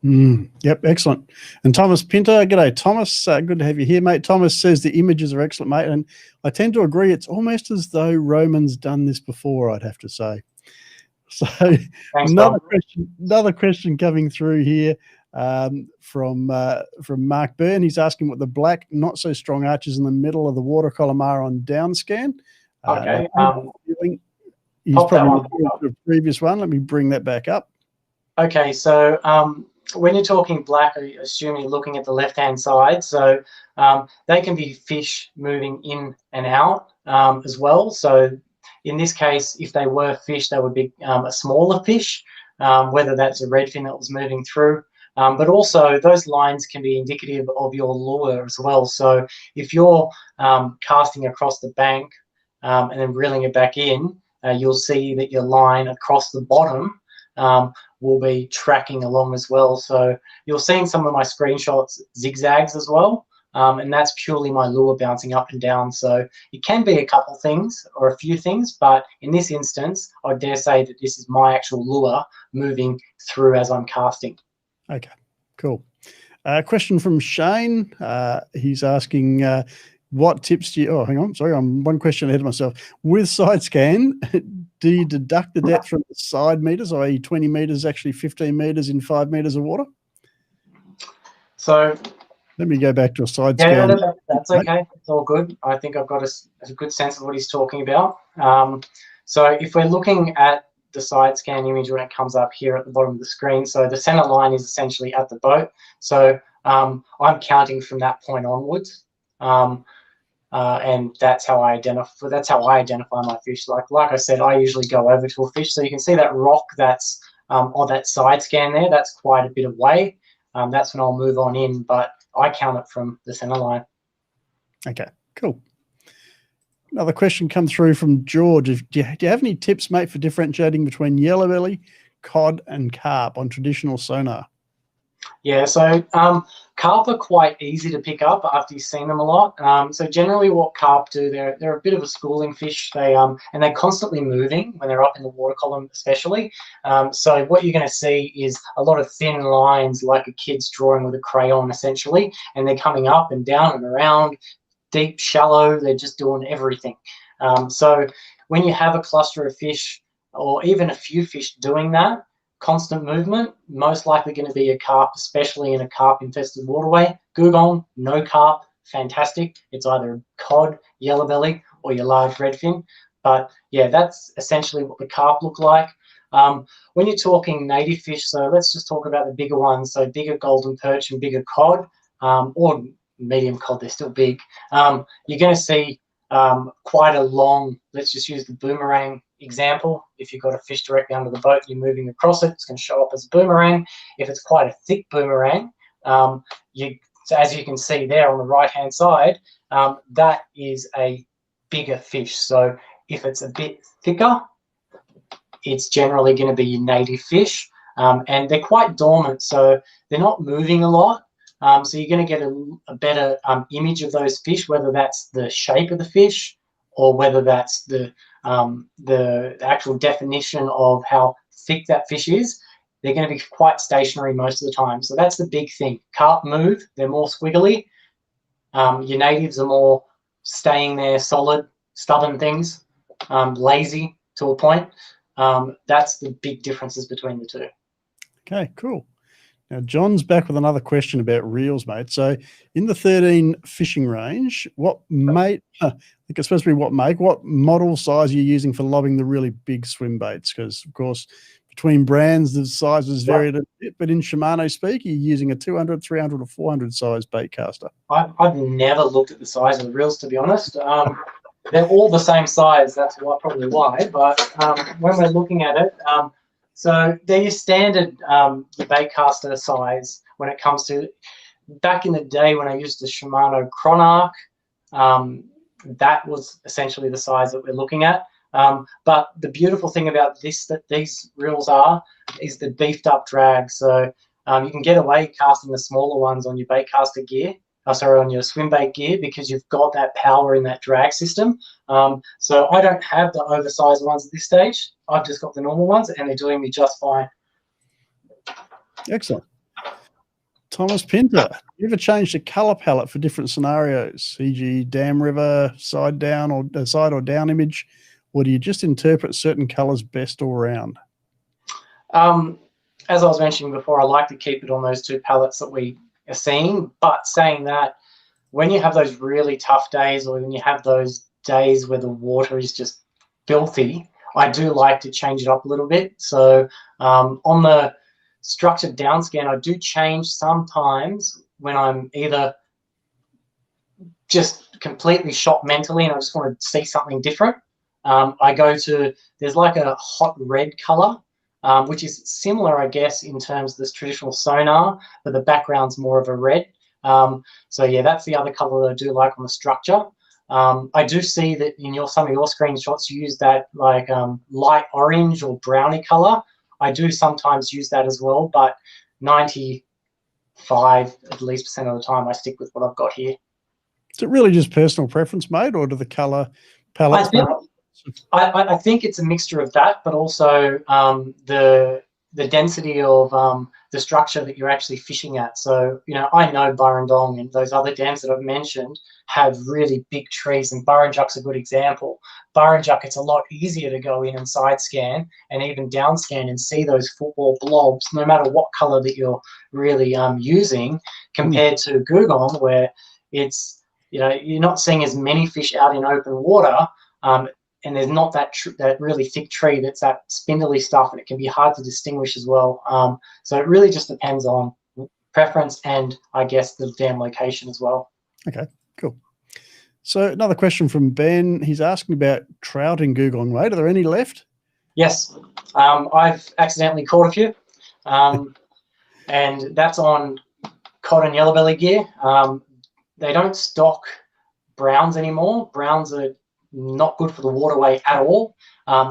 Yep, excellent. And Thomas Pinter, g'day Thomas, good to have you here, mate. Thomas says the images are excellent, mate, and I tend to agree. It's almost as though Roman's done this before, I'd have to say. So thanks, another question coming through here. from Mark Byrne. He's asking what the black, not so strong arches in the middle of the water column are on down scan. Okay. He's probably to a previous one. Let me bring that back up. Okay, so when you're talking black, I assume you're looking at the left-hand side. So they can be fish moving in and out as well. So in this case, if they were fish, they would be a smaller fish, whether that's a redfin that was moving through. But also those lines can be indicative of your lure as well. So if you're casting across the bank and then reeling it back in, you'll see that your line across the bottom will be tracking along as well. So you're seeing some of my screenshots zigzags as well. And that's purely my lure bouncing up and down. So it can be a couple things or a few things, but in this instance, I dare say that this is my actual lure moving through as I'm casting. Okay, cool. Question from Shane. He's asking, what tips do you, oh, hang on, sorry, I'm one question ahead of myself. With side scan, do you deduct the depth from the side meters, i.e. 20 meters, actually 15 meters in 5 meters of water? So let me go back to a side scan. No, that's okay. It's all good. I think I've got a good sense of what he's talking about. So if we're looking at the side scan image when it comes up here at the bottom of the screen, so the center line is essentially at the boat. So I'm counting from that point onwards. And that's how I identify my fish. Like I said, I usually go over to a fish. So you can see that rock that's on that side scan there. That's quite a bit away. That's when I'll move on in, but I count it from the center line. Okay, cool. Another question come through from George. Do you have any tips, mate, for differentiating between yellow belly, cod, and carp on traditional sonar? Yeah, so carp are quite easy to pick up after you've seen them a lot. So generally what carp do, they're a bit of a schooling fish. And they're constantly moving when they're up in the water column especially. So what you're going to see is a lot of thin lines like a kid's drawing with a crayon essentially, and they're coming up and down and around, deep, shallow, they're just doing everything. So when you have a cluster of fish or even a few fish doing that, constant movement, most likely going to be a carp, especially in a carp-infested waterway. Googong, no carp, fantastic. It's either a cod, yellow belly, or your large redfin. But yeah, that's essentially what the carp look like. When you're talking native fish, so let's just talk about the bigger ones. So bigger golden perch and bigger cod, or medium cod, they're still big. You're going to see quite a long, let's just use the boomerang example. If you've got a fish directly under the boat, you're moving across it, it's going to show up as a boomerang. If it's quite a thick boomerang, so as you can see there on the right hand side, that is a bigger fish. So if it's a bit thicker, it's generally going to be your native fish, and they're quite dormant, so they're not moving a lot. So you're going to get a better image of those fish, whether that's the shape of the fish or whether that's the actual definition of how thick that fish is. They're going to be quite stationary most of the time. So that's the big thing. Carp move, they're more squiggly. Your natives are more staying there, solid, stubborn things, lazy to a point. That's the big differences between the two. Okay, cool. Now, John's back with another question about reels, mate. So in the 13 fishing range, what mate, I think it's supposed to be what model size are you using for lobbing the really big swim baits? Because, of course, between brands, the sizes vary a bit, but in Shimano speak, you're using a 200, 300, or 400 size baitcaster. I've never looked at the size of the reels, to be honest. They're all the same size, that's probably why. But when we're looking at it, so they're your standard the baitcaster size when it comes to, back in the day when I used the Shimano Chronarch, that was essentially the size that we're looking at. But the beautiful thing about these reels is the beefed up drag. So you can get away casting the smaller ones on your baitcaster gear, on your swim bait gear, because you've got that power in that drag system. So I don't have the oversized ones at this stage. I've just got the normal ones, and they're doing me just fine. Excellent. Thomas Pinter, you ever changed the color palette for different scenarios, e.g. dam river, side down or side or down image, or do you just interpret certain colors best all around? as I was mentioning before, I like to keep it on those 2 pallets that we are seeing. But saying that, when you have those really tough days, or when you have those days where the water is just filthy, I do like to change it up a little bit. So on the structured down scan, I do change sometimes when I'm either just completely shot mentally and I just want to see something different. I go to, there's like a hot red color, which is similar, I guess, in terms of this traditional sonar, but the background's more of a red. So yeah, that's the other color that I do like on the structure. I do see that in some of your screenshots you use that like light orange or brownie color. I do sometimes use that as well, but 95 at least % of the time I stick with what I've got here. Is it really just personal preference, mate, or do the color palettes? I think it's a mixture of that, but also the density of the structure that you're actually fishing at. So, you know, I know Burrendong and those other dams that I've mentioned have really big trees, and Burrinjuck's a good example. Burrinjuck, it's a lot easier to go in and side scan and even down scan and see those football blobs, no matter what color that you're really using, compared to Gugong, where it's, you know, you're not seeing as many fish out in open water. And there's not that really thick tree that's that spindly stuff, and it can be hard to distinguish as well. So it really just depends on preference and, I guess, the dam location as well. Okay, cool. So another question from Ben. He's asking about trout in Gugong, mate. Are there any left? Yes. I've accidentally caught a few, and that's on cod and yellow belly gear. They don't stock browns anymore. Browns are not good for the waterway at all.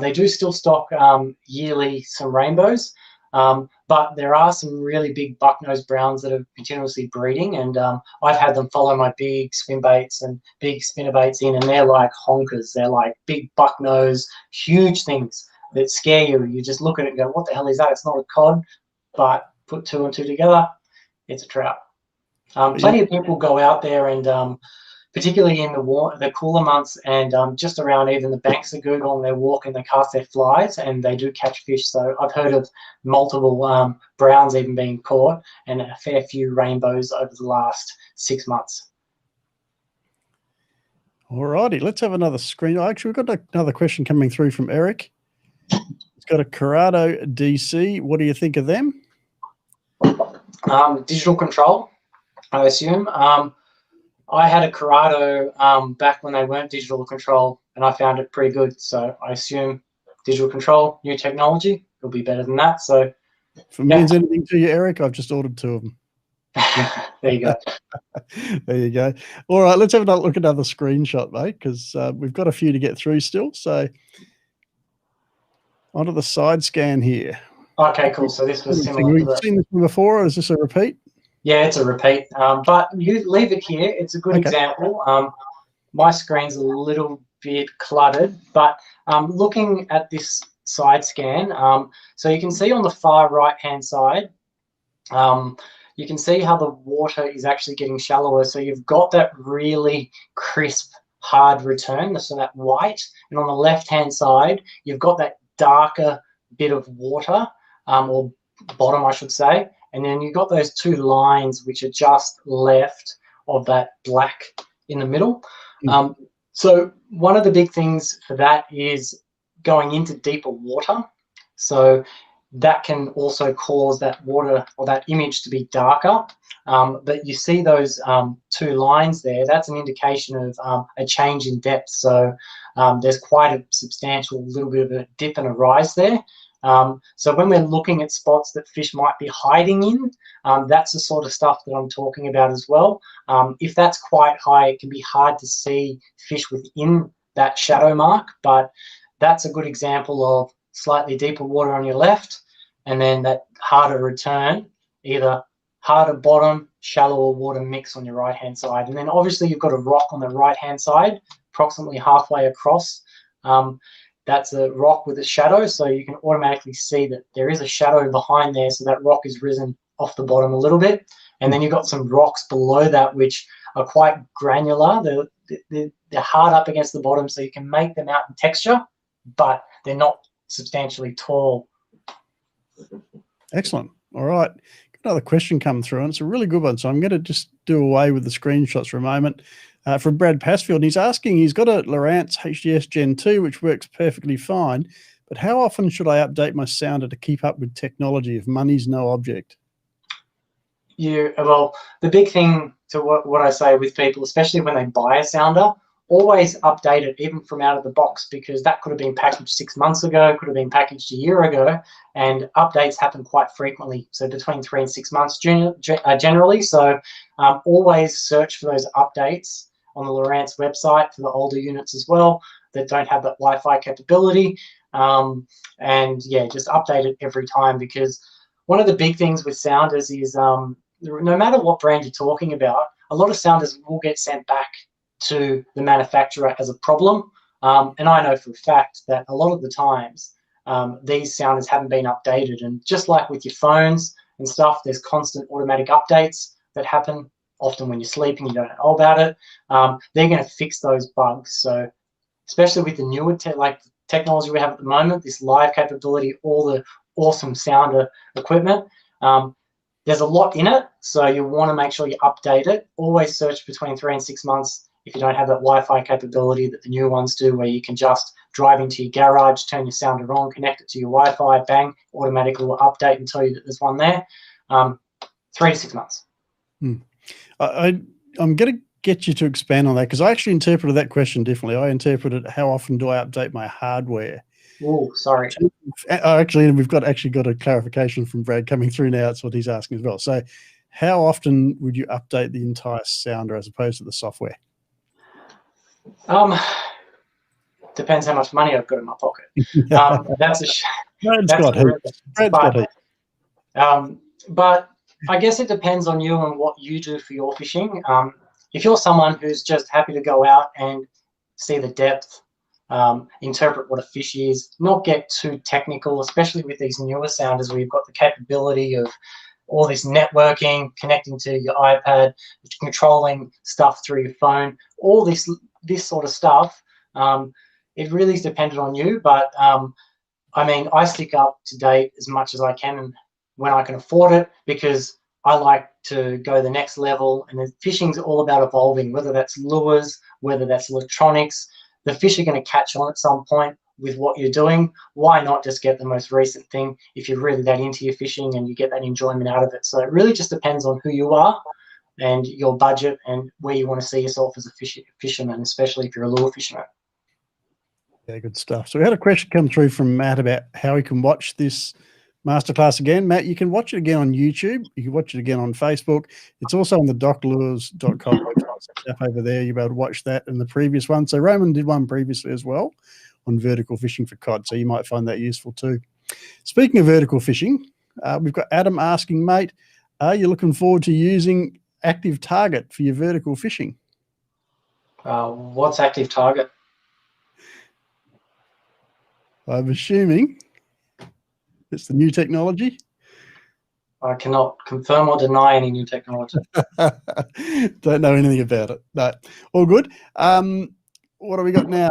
They do still stock yearly some rainbows, but there are some really big bucknose browns that are continuously breeding, and I've had them follow my big swim baits and big spinner baits in, and they're like honkers. They're like big bucknose, huge things that scare you. You just look at it and go, what the hell is that? It's not a cod, but put 2 and 2 together, it's a trout. Plenty of people go out there and particularly in the cooler months and just around even the banks of Gugong, they walk and they cast their flies and they do catch fish. So I've heard of multiple browns even being caught and a fair few rainbows over the last 6 months. All righty, let's have another screen. Actually, we've got another question coming through from Eric. It's got a Corrado DC. What do you think of them? Digital control, I assume. I had a Corrado back when they weren't digital control, and I found it pretty good. So I assume digital control, new technology, it'll be better than that. So if it means anything to you, Eric, I've just ordered 2 of them. There you go. There you go. All right, let's have a look at another screenshot, mate, because we've got a few to get through still. So onto the side scan here. Okay, cool. So this was similar. We've seen this one before, or is this a repeat? Yeah, it's a repeat, but you leave it here. It's a good example. My screen's a little bit cluttered, but looking at this side scan, so you can see on the far right-hand side, you can see how the water is actually getting shallower. So you've got that really crisp, hard return, so that white, and on the left-hand side, you've got that darker bit of water, or bottom, I should say. And then you've got those 2 lines which are just left of that black in the middle. So one of the big things for that is going into deeper water. So that can also cause that water or that image to be darker. But you see those 2 lines there, that's an indication of a change in depth. So there's quite a substantial little bit of a dip and a rise there. So when we're looking at spots that fish might be hiding in, that's the sort of stuff that I'm talking about as well. If that's quite high, it can be hard to see fish within that shadow mark, but that's a good example of slightly deeper water on your left, and then that harder return, either harder bottom, shallower water mix on your right-hand side. And then obviously you've got a rock on the right-hand side, approximately halfway across. That's a rock with a shadow, so you can automatically see that there is a shadow behind there, so that rock is risen off the bottom a little bit. And then you've got some rocks below that which are quite granular. They're hard up against the bottom, so you can make them out in texture, but they're not substantially tall. Excellent. All right. Got another question come through, and it's a really good one. So I'm going to just do away with the screenshots for a moment. From Brad Passfield, and he's asking, he's got a Lowrance HDS Gen 2, which works perfectly fine, but how often should I update my sounder to keep up with technology if money's no object? Well, the big thing to what I say with people, especially when they buy a sounder, always update it even from out of the box, because that could have been packaged 6 months ago, could have been packaged a year ago, and updates happen quite frequently. So between 3 and 6 months generally. So always search for those updates on the Lowrance website for the older units as well that don't have that Wi-Fi capability. And yeah, just update it every time, because one of the big things with sounders is no matter what brand you're talking about, a lot of sounders will get sent back to the manufacturer as a problem. And I know for a fact that a lot of the times these sounders haven't been updated. And just like with your phones and stuff, there's constant automatic updates that happen often when you're sleeping, you don't know about it. They're going to fix those bugs. So especially with the newer technology we have at the moment, this live capability, all the awesome sounder equipment, there's a lot in it. So you want to make sure you update it. Always search between 3 and 6 months if you don't have that Wi-Fi capability that the new ones do, where you can just drive into your garage, turn your sounder on, connect it to your Wi-Fi, bang, automatically will update and tell you that there's one there. 3 to 6 months. I'm going to get you to expand on that, because I actually interpreted that question differently. I interpreted, how often do I update my hardware? Oh, sorry. Actually, we've got a clarification from Brad coming through now. That's what he's asking as well. So how often would you update the entire sounder as opposed to the software? Depends how much money I've got in my pocket. But I guess it depends on you and what you do for your fishing. If you're someone who's just happy to go out and see the depth, interpret what a fish is, not get too technical, especially with these newer sounders where you've got the capability of all this networking, connecting to your iPad, controlling stuff through your phone, all this sort of stuff. It really is dependent on you, but I mean, I stick up to date as much as I can and when I can afford it, because I like to go the next level, and the fishing's all about evolving, whether that's lures, whether that's electronics. The fish are going to catch on at some point with what you're doing. Why not just get the most recent thing if you're really that into your fishing and you get that enjoyment out of it? So it really just depends on who you are and your budget and where you want to see yourself as a fisherman, especially if you're a lure fisherman. Yeah, good stuff. So we had a question come through from Matt about how he can watch this masterclass again. Matt, you can watch it again on YouTube. You can watch it again on Facebook. It's also on the doclures.com website over there. You'll be able to watch that and the previous one. So Roman did one previously as well on vertical fishing for cod, so you might find that useful too. Speaking of vertical fishing, we've got Adam asking, mate, are you looking forward to using Active Target for your vertical fishing? What's Active Target? I'm assuming it's the new technology. I cannot confirm or deny any new technology. Don't know anything about it. No, all good. What do we got now?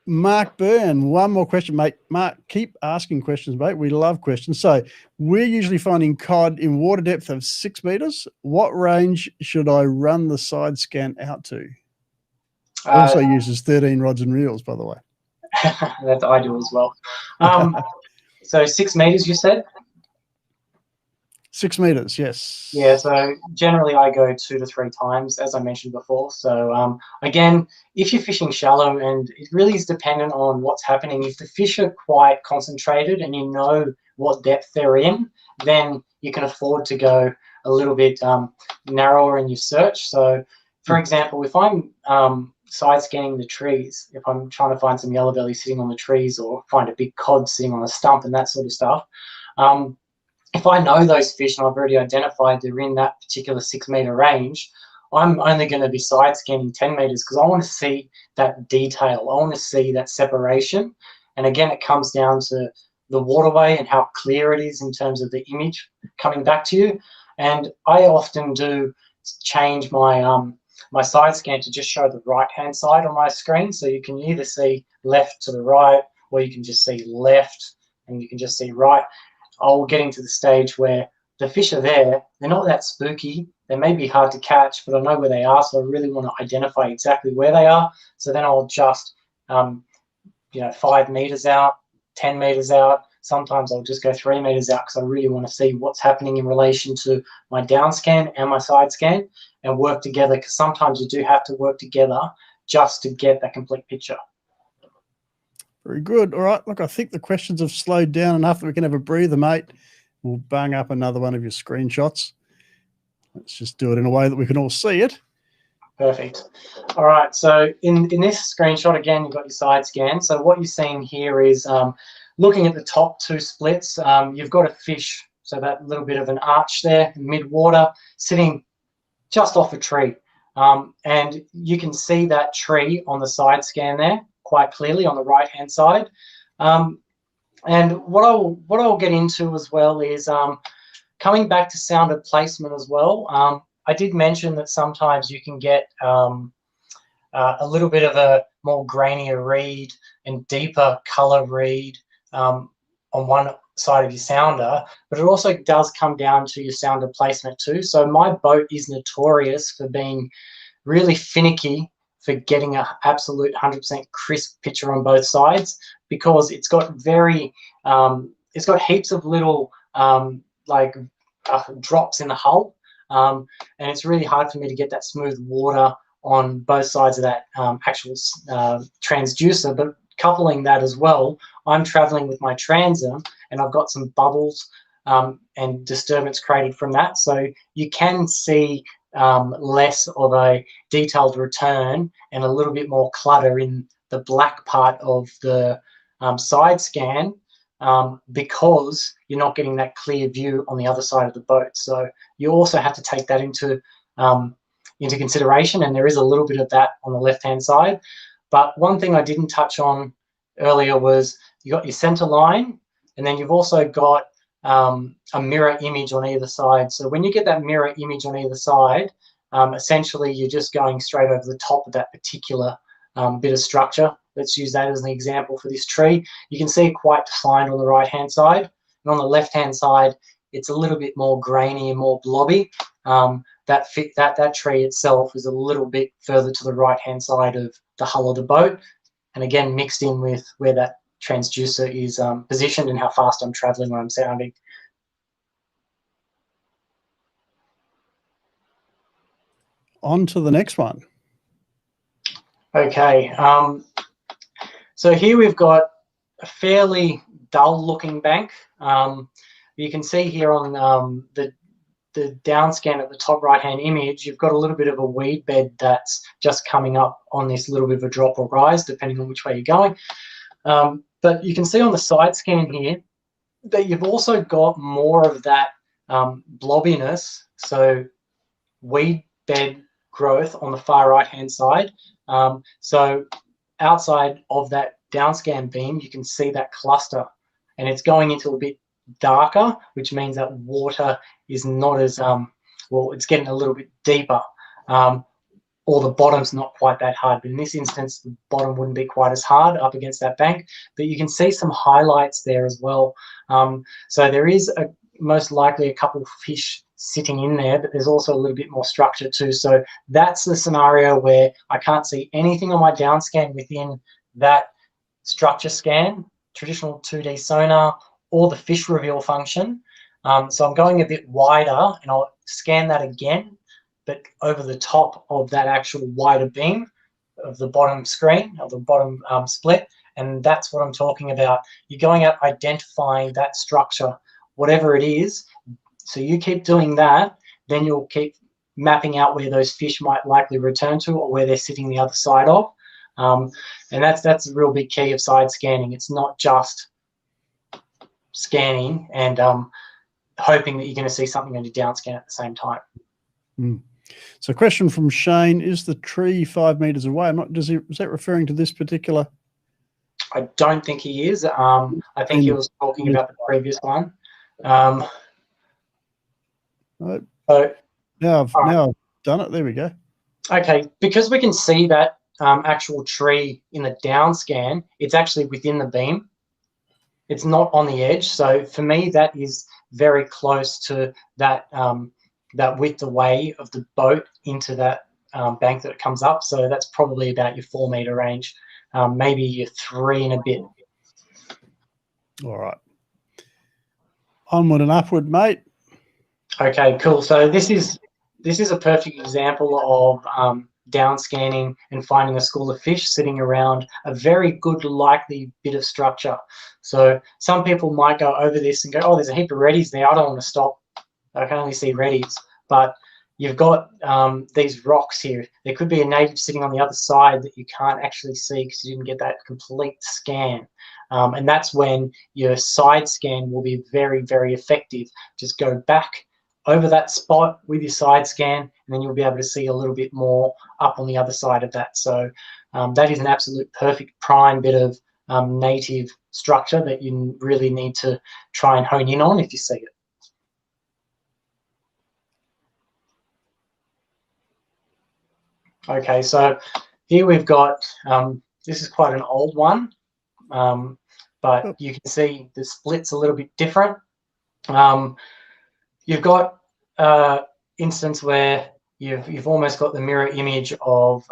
Mark Byrne, one more question, mate. Mark, keep asking questions, mate. We love questions. So we're usually finding cod in water depth of 6 meters. What range should I run the side scan out to? Also uses 13 rods and reels, by the way. That I do as well. So 6 meters, you said? 6 meters, yes. Yeah, so generally I go 2 to 3 times, as I mentioned before. So again, if you're fishing shallow, and it really is dependent on what's happening. If the fish are quite concentrated and you know what depth they're in, then you can afford to go a little bit narrower in your search. So for example, if I'm side scanning the trees, if I'm trying to find some yellow belly sitting on the trees or find a big cod sitting on a stump and that sort of stuff, if I know those fish and I've already identified they're in that particular 6 meter range, I'm only going to be side scanning 10 meters because I want to see that detail. I want to see that separation. And again, it comes down to the waterway and how clear it is in terms of the image coming back to you. And I often do change my my side scan to just show the right-hand side on my screen. So you can either see left to the right, or you can just see left and you can just see, right, we're getting to the stage where the fish are there. They're not that spooky. They may be hard to catch, but I know where they are, so I really want to identify exactly where they are. So then I'll just, 5 meters out, 10 meters out. Sometimes I'll just go 3 meters out because I really want to see what's happening in relation to my down scan and my side scan and work together, because sometimes you do have to work together just to get that complete picture. Very good. All right. Look, I think the questions have slowed down enough that we can have a breather, mate. We'll bang up another one of your screenshots. Let's just do it in a way that we can all see it. Perfect. All right. So in this screenshot, again, you've got your side scan. So what you're seeing here is looking at the top 2 splits, you've got a fish, so that little bit of an arch there, mid-water, sitting just off a tree. And you can see that tree on the side scan there quite clearly on the right-hand side. And what I'll get into as well is coming back to sounded placement as well. I did mention that sometimes you can get a little bit of a more grainier read and deeper color read on one side of your sounder, but it also does come down to your sounder placement too. So my boat is notorious for being really finicky for getting an absolute 100% crisp picture on both sides, because it's got it's got heaps of little drops in the hull, and it's really hard for me to get that smooth water on both sides of that actual transducer. But coupling that as well, I'm traveling with my transom and I've got some bubbles and disturbance created from that. So you can see less of a detailed return and a little bit more clutter in the black part of the side scan, because you're not getting that clear view on the other side of the boat. So you also have to take that into consideration, and there is a little bit of that on the left-hand side. But one thing I didn't touch on earlier was you got your center line, and then you've also got a mirror image on either side. So when you get that mirror image on either side, essentially you're just going straight over the top of that particular bit of structure. Let's use that as an example for this tree. You can see it quite defined on the right-hand side, and on the left-hand side, it's a little bit more grainy and more blobby. That tree itself is a little bit further to the right-hand side of the hull of the boat, and again mixed in with where that transducer is positioned and how fast I'm traveling when I'm sounding. On to the next one. Okay, so here we've got a fairly dull looking bank. You can see here on the down scan at the top right hand image, you've got a little bit of a weed bed that's just coming up on this little bit of a drop or rise, depending on which way you're going. But you can see on the side scan here that you've also got more of that blobbiness, so weed bed growth on the far right hand side. So outside of that down scan beam, you can see that cluster, and it's going into a bit darker, which means that water is not as well, it's getting a little bit deeper, or the bottom's not quite that hard. But in this instance, the bottom wouldn't be quite as hard up against that bank, but you can see some highlights there as well. So there is most likely a couple of fish sitting in there, but there's also a little bit more structure too. So that's the scenario where I can't see anything on my down scan within that structure scan, traditional 2D sonar, or the fish reveal function. So I'm going a bit wider, and I'll scan that again, but over the top of that actual wider beam of the bottom screen, of the bottom split, and that's what I'm talking about. You're going out identifying that structure, whatever it is. So you keep doing that, then you'll keep mapping out where those fish might likely return to, or where they're sitting the other side of. And that's a real big key of side scanning. It's not just scanning and hoping that you're going to see something on your down scan at the same time. So question from Shane, is the tree 5 meters away? Is that referring to this particular? I don't think he is. I think he was talking about the previous one. So now I've done it. There we go. Okay, because we can see that actual tree in the down scan, it's actually within the beam. it's not on the edge. So for me, that is very close to that that width away of the boat into that bank that it comes up. So that's probably about your 4 meter range, maybe your 3 and a bit. All right. Onward and upward, mate. Okay, cool. So this is a perfect example of down scanning and finding a school of fish sitting around a very good likely bit of structure. So some people might go over this and go, oh, there's a heap of reddies there. I don't want to stop. I can only see reddies. But you've got these rocks here. There could be a native sitting on the other side that you can't actually see because you didn't get that complete scan. And that's when your side scan will be very, very effective. Just go back over that spot with your side scan, and then you'll be able to see a little bit more up on the other side of that. So that is an absolute perfect prime bit of native structure that you really need to try and hone in on if you see it. Okay, so here we've got, this is quite an old one, but you can see the split's a little bit different. You've got instance where you've almost got the mirror image of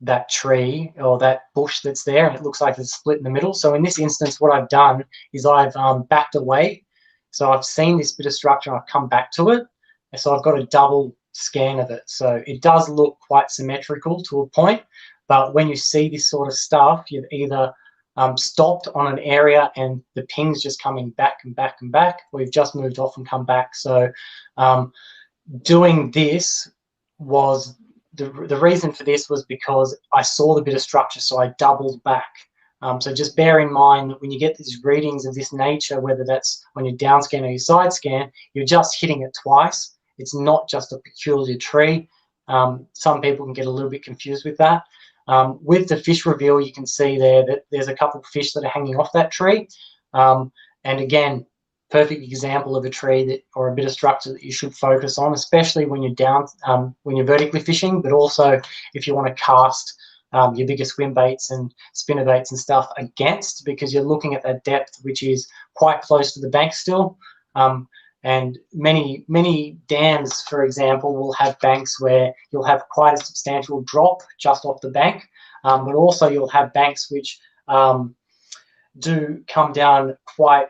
that tree or that bush that's there, and it looks like it's split in the middle. So in this instance, what I've done is I've backed away. So I've seen this bit of structure, I've come back to it. And so I've got a double scan of it. So it does look quite symmetrical to a point, but when you see this sort of stuff, you've either stopped on an area and the ping's just coming back and back and back, or you've just moved off and come back. So doing this was, the reason for this was because I saw the bit of structure, so I doubled back. So just bear in mind that when you get these readings of this nature, whether that's on your down scan or your side scan, you're just hitting it twice. It's not just a peculiar tree. Some people can get a little bit confused with that. With the fish reveal, you can see there that there's a couple of fish that are hanging off that tree. And again, perfect example of a tree that, or a bit of structure that you should focus on, especially when you're down, when you're vertically fishing, but also if you want to cast your bigger swim baits and spinner baits and stuff against, because you're looking at that depth, which is quite close to the bank still. And many dams, for example, will have banks where you'll have quite a substantial drop just off the bank, but also you'll have banks which do come down quite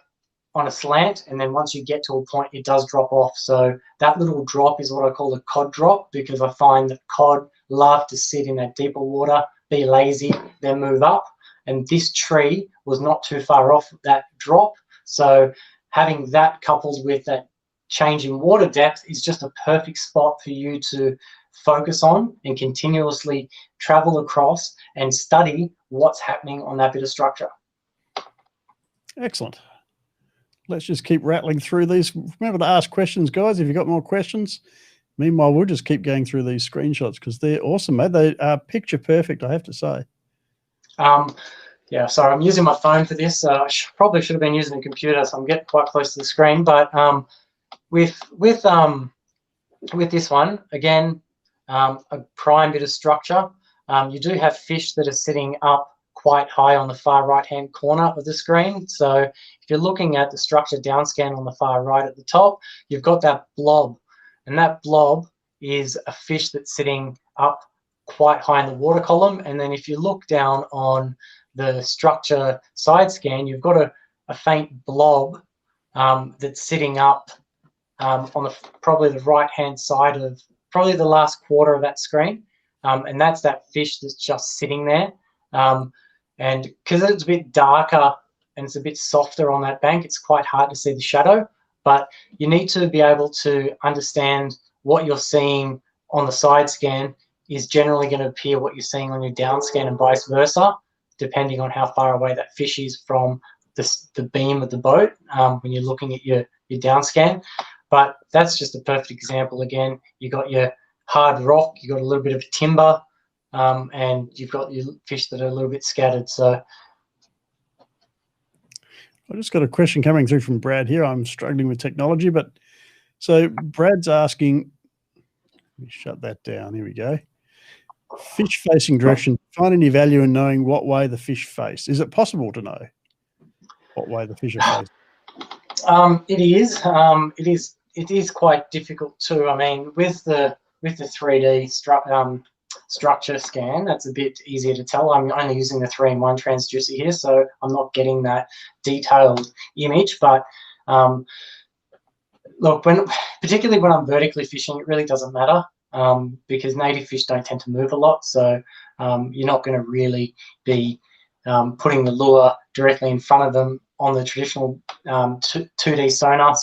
on a slant, and then once you get to a point, it does drop off. So that little drop is what I call a cod drop, because I find that cod love to sit in that deeper water, be lazy, then move up. And this tree was not too far off that drop. So having that coupled with that change in water depth is just a perfect spot for you to focus on and continuously travel across and study what's happening on that bit of structure. Excellent. Let's just keep rattling through these. Remember to ask questions, guys, if you've got more questions. Meanwhile, we'll just keep going through these screenshots because they're awesome, mate. They are picture perfect, I have to say. Yeah, sorry, I'm using my phone for this. I probably should have been using a computer, so I'm getting quite close to the screen. But with this one, again, a prime bit of structure. You do have fish that are sitting up quite high on the far right-hand corner of the screen. So if you're looking at the structure down scan on the far right at the top, you've got that blob, and that blob is a fish that's sitting up quite high in the water column. And then if you look down on the structure side scan, you've got a faint blob that's sitting up on probably the right-hand side of probably the last quarter of that screen. And that's that fish that's just sitting there. And because it's a bit darker and it's a bit softer on that bank, it's quite hard to see the shadow. But you need to be able to understand what you're seeing on the side scan is generally going to appear what you're seeing on your down scan and vice versa, depending on how far away that fish is from the beam of the boat when you're looking at your down scan. But that's just a perfect example. Again, you got your hard rock, you got a little bit of timber, and you've got your fish that are a little bit scattered. So I just got a question coming through from Brad here. I'm struggling with technology, but so Brad's asking, let me shut that down. Here we go. Fish facing direction. Find any value in knowing what way the fish face? Is it possible to know? what way the fish are facing? It is quite difficult too. I mean, with the 3D structure scan, that's a bit easier to tell. I'm only using the 3-in-1 transducer here, so I'm not getting that detailed image. But look, particularly when I'm vertically fishing, it really doesn't matter because native fish don't tend to move a lot. So you're not going to really be putting the lure directly in front of them on the traditional 2D sonar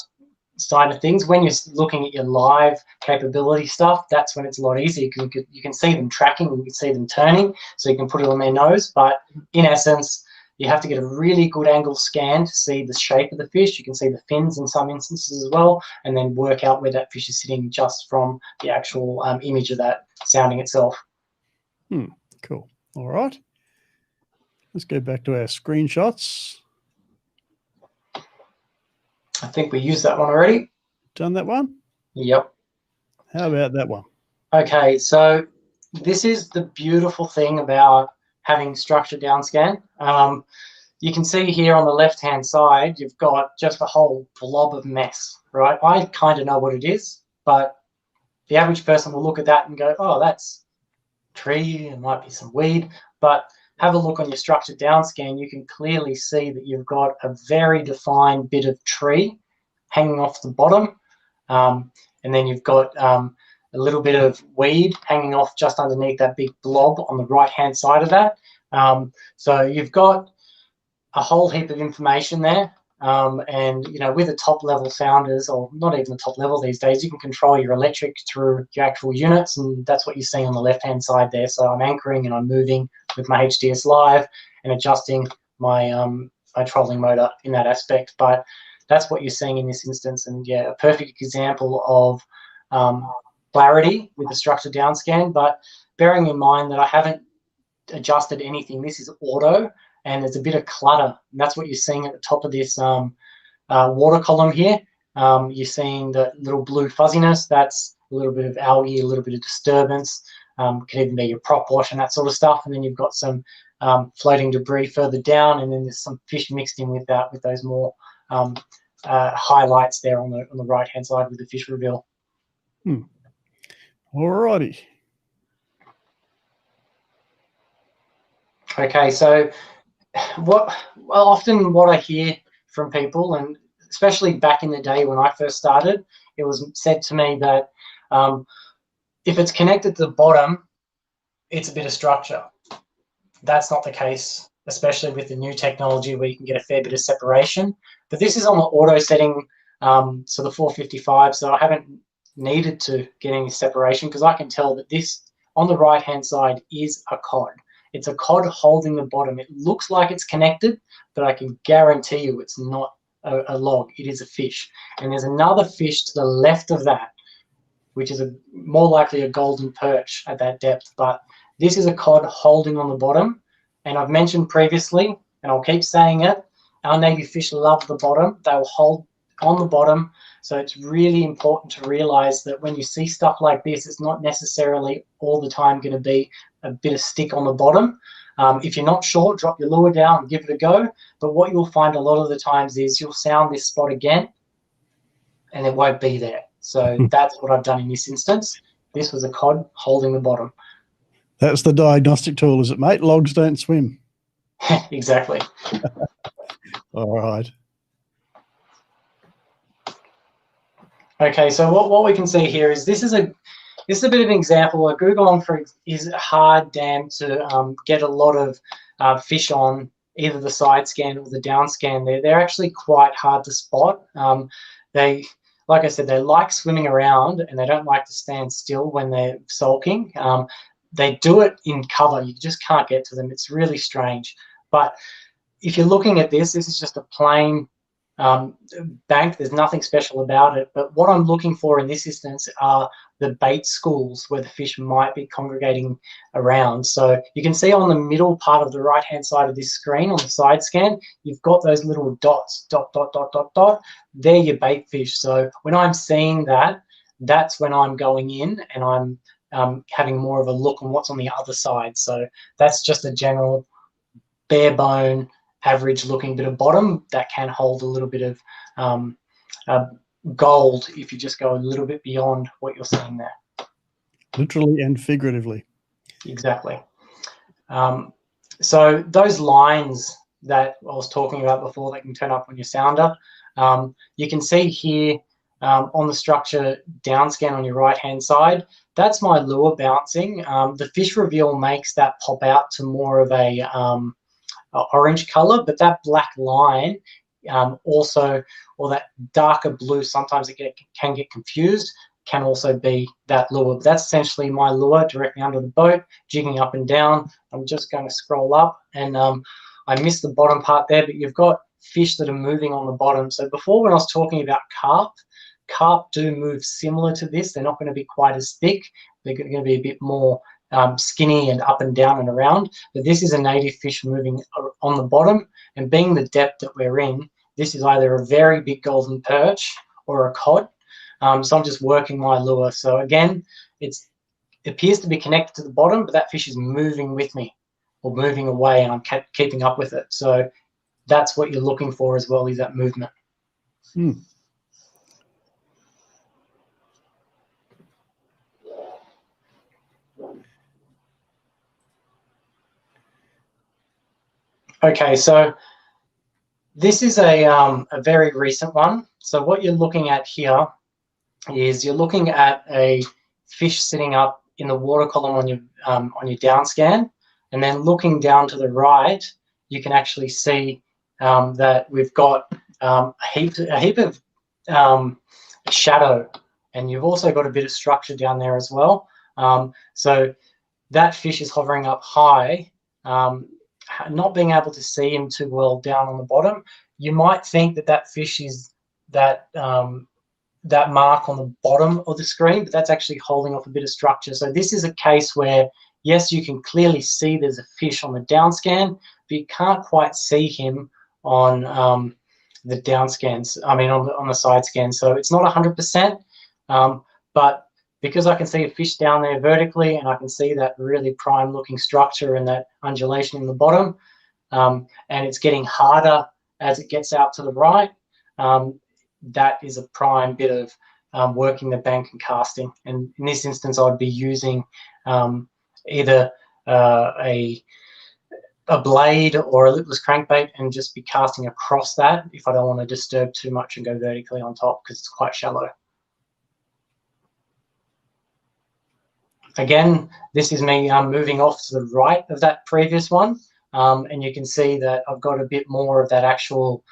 side of things. When you're looking at your live capability stuff, that's when it's a lot easier. You can see them tracking, you can see them turning, so you can put it on their nose. But in essence, you have to get a really good angle scan to see the shape of the fish. You can see the fins in some instances as well, and then work out where that fish is sitting just from the actual image of that sounding itself. Cool. All right. Let's go back to our screenshots. I think we used that one already. Done that one? Yep. How about that one? Okay, so this is the beautiful thing about having structured downscan. You can see here on the left-hand side, you've got just a whole blob of mess, right? I kind of know what it is, but the average person will look at that and go, oh, that's tree, it might be some weed, but have a look on your structured downscan, you can clearly see that you've got a very defined bit of tree hanging off the bottom, and then you've got a little bit of weed hanging off just underneath that big blob on the right-hand side of that. So you've got a whole heap of information there. And you know, with the top level sounders, or not even the top level these days, you can control your electric through your actual units, and that's what you see on the left hand side there. So I'm anchoring and I'm moving with my HDS Live and adjusting my my trolling motor in that aspect. But that's what you're seeing in this instance, and yeah, a perfect example of clarity with the structured downscan. But bearing in mind that I haven't adjusted anything, this is auto. And there's a bit of clutter, and that's what you're seeing at the top of this water column here. You're seeing the little blue fuzziness. That's a little bit of algae, a little bit of disturbance. Could even be your prop wash and that sort of stuff. And then you've got some floating debris further down, and then there's some fish mixed in with that, with those more highlights there on the right hand side with the fish reveal. All righty. Okay, so often what I hear from people, and especially back in the day when I first started, it was said to me that if it's connected to the bottom, it's a bit of structure. That's not the case, especially with the new technology where you can get a fair bit of separation. But this is on the auto setting, so the 455, so I haven't needed to get any separation because I can tell that this on the right hand side is a cod. It's a cod holding the bottom. It looks like it's connected, but I can guarantee you it's not a log. It is a fish. And there's another fish to the left of that, which is more likely a golden perch at that depth. But this is a cod holding on the bottom. And I've mentioned previously, and I'll keep saying it, our native fish love the bottom. They'll hold on the bottom. So it's really important to realize that when you see stuff like this, it's not necessarily all the time going to be a bit of stick on the bottom. If you're not sure, drop your lure down and give it a go. But what you'll find a lot of the times is you'll sound this spot again and it won't be there. So that's what I've done in this instance. This was a cod holding the bottom. That's the diagnostic tool, is it, mate? Logs don't swim. Exactly. All right. Okay, so what we can see here is this is a bit of an example. A Googong is a hard dam to get a lot of fish on, either the side scan or the down scan. They're actually quite hard to spot. They, like I said, they like swimming around and they don't like to stand still when they're sulking. They do it in cover. You just can't get to them. It's really strange. But if you're looking at this, this is just a plain bank. There's nothing special about it. But what I'm looking for in this instance are the bait schools where the fish might be congregating around. So you can see on the middle part of the right-hand side of this screen on the side scan, you've got those little dots, dot, dot, dot, dot, dot. They're your bait fish. So when I'm seeing that, that's when I'm going in and I'm having more of a look on what's on the other side. So that's just a general bare bone average looking bit of bottom that can hold a little bit of gold if you just go a little bit beyond what you're seeing there. Literally and figuratively. Exactly. So those lines that I was talking about before that can turn up on your sounder, you can see here on the structure down scan on your right hand side, that's my lure bouncing. The fish reveal makes that pop out to more of a orange color, but that black line also, or that darker blue, sometimes it can get confused, can also be that lure. But that's essentially my lure directly under the boat, jigging up and down. I'm just going to scroll up, and I missed the bottom part there, but you've got fish that are moving on the bottom. So before, when I was talking about carp do move similar to this. They're not going to be quite as thick. They're going to be a bit more skinny and up and down and around. But this is a native fish moving on the bottom, and being the depth that we're in, this is either a very big golden perch or a cod. So I'm just working my lure. So again, it appears to be connected to the bottom, but that fish is moving with me or moving away, and I'm keeping up with it. So that's what you're looking for as well, is that movement. Okay, so this is a very recent one. So what you're looking at here is you're looking at a fish sitting up in the water column on your down scan, and then looking down to the right, you can actually see that we've got a heap of shadow, and you've also got a bit of structure down there as well. So that fish is hovering up high, not being able to see him too well down on the bottom. You might think that that fish is that that mark on the bottom of the screen, but that's actually holding off a bit of structure. So this is a case where, yes, you can clearly see there's a fish on the down scan, but you can't quite see him on the down scans, I mean on the side scan. So it's not 100%, but because I can see a fish down there vertically, and I can see that really prime looking structure and that undulation in the bottom, and it's getting harder as it gets out to the right, that is a prime bit of working the bank and casting. And in this instance, I'd be using either a blade or a lipless crankbait and just be casting across that if I don't want to disturb too much and go vertically on top, because it's quite shallow. Again, this is me moving off to the right of that previous one, and you can see that I've got a bit more of that actual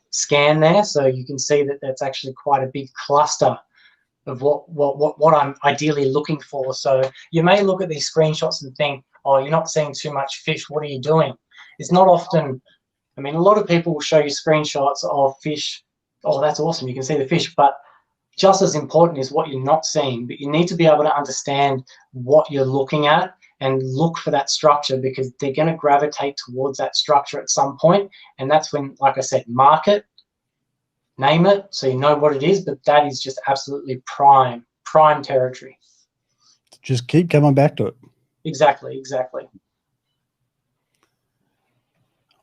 scan there. So you can see that that's actually quite a big cluster of what I'm ideally looking for. So you may look at these screenshots and think, oh, you're not seeing too much fish, what are you doing? It's not often, I mean, a lot of people will show you screenshots of fish, oh, that's awesome, you can see the fish, but just as important is what you're not seeing. But you need to be able to understand what you're looking at and look for that structure, because they're going to gravitate towards that structure at some point. And that's when, like I said, mark it, name it, so you know what it is, but that is just absolutely prime territory. Just keep coming back to it. Exactly. I'm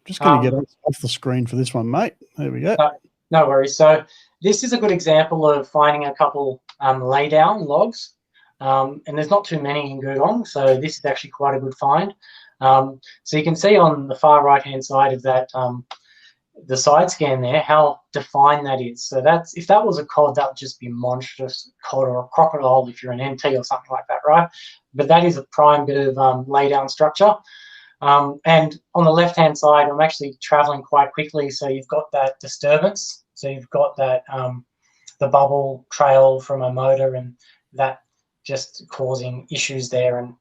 just going to get off the screen for this one, mate. There we go. No worries. So this is a good example of finding a couple lay down logs, and there's not too many in Gurgong, so this is actually quite a good find. So you can see on the far right hand side of that the side scan there how defined that is. So that's, if that was a cod, that would just be a monstrous cod, or a crocodile if you're an NT or something like that, right? But that is a prime bit of lay down structure. And on the left hand side, I'm actually traveling quite quickly, so you've got that disturbance. So you've got that the bubble trail from a motor, and that just causing issues there, and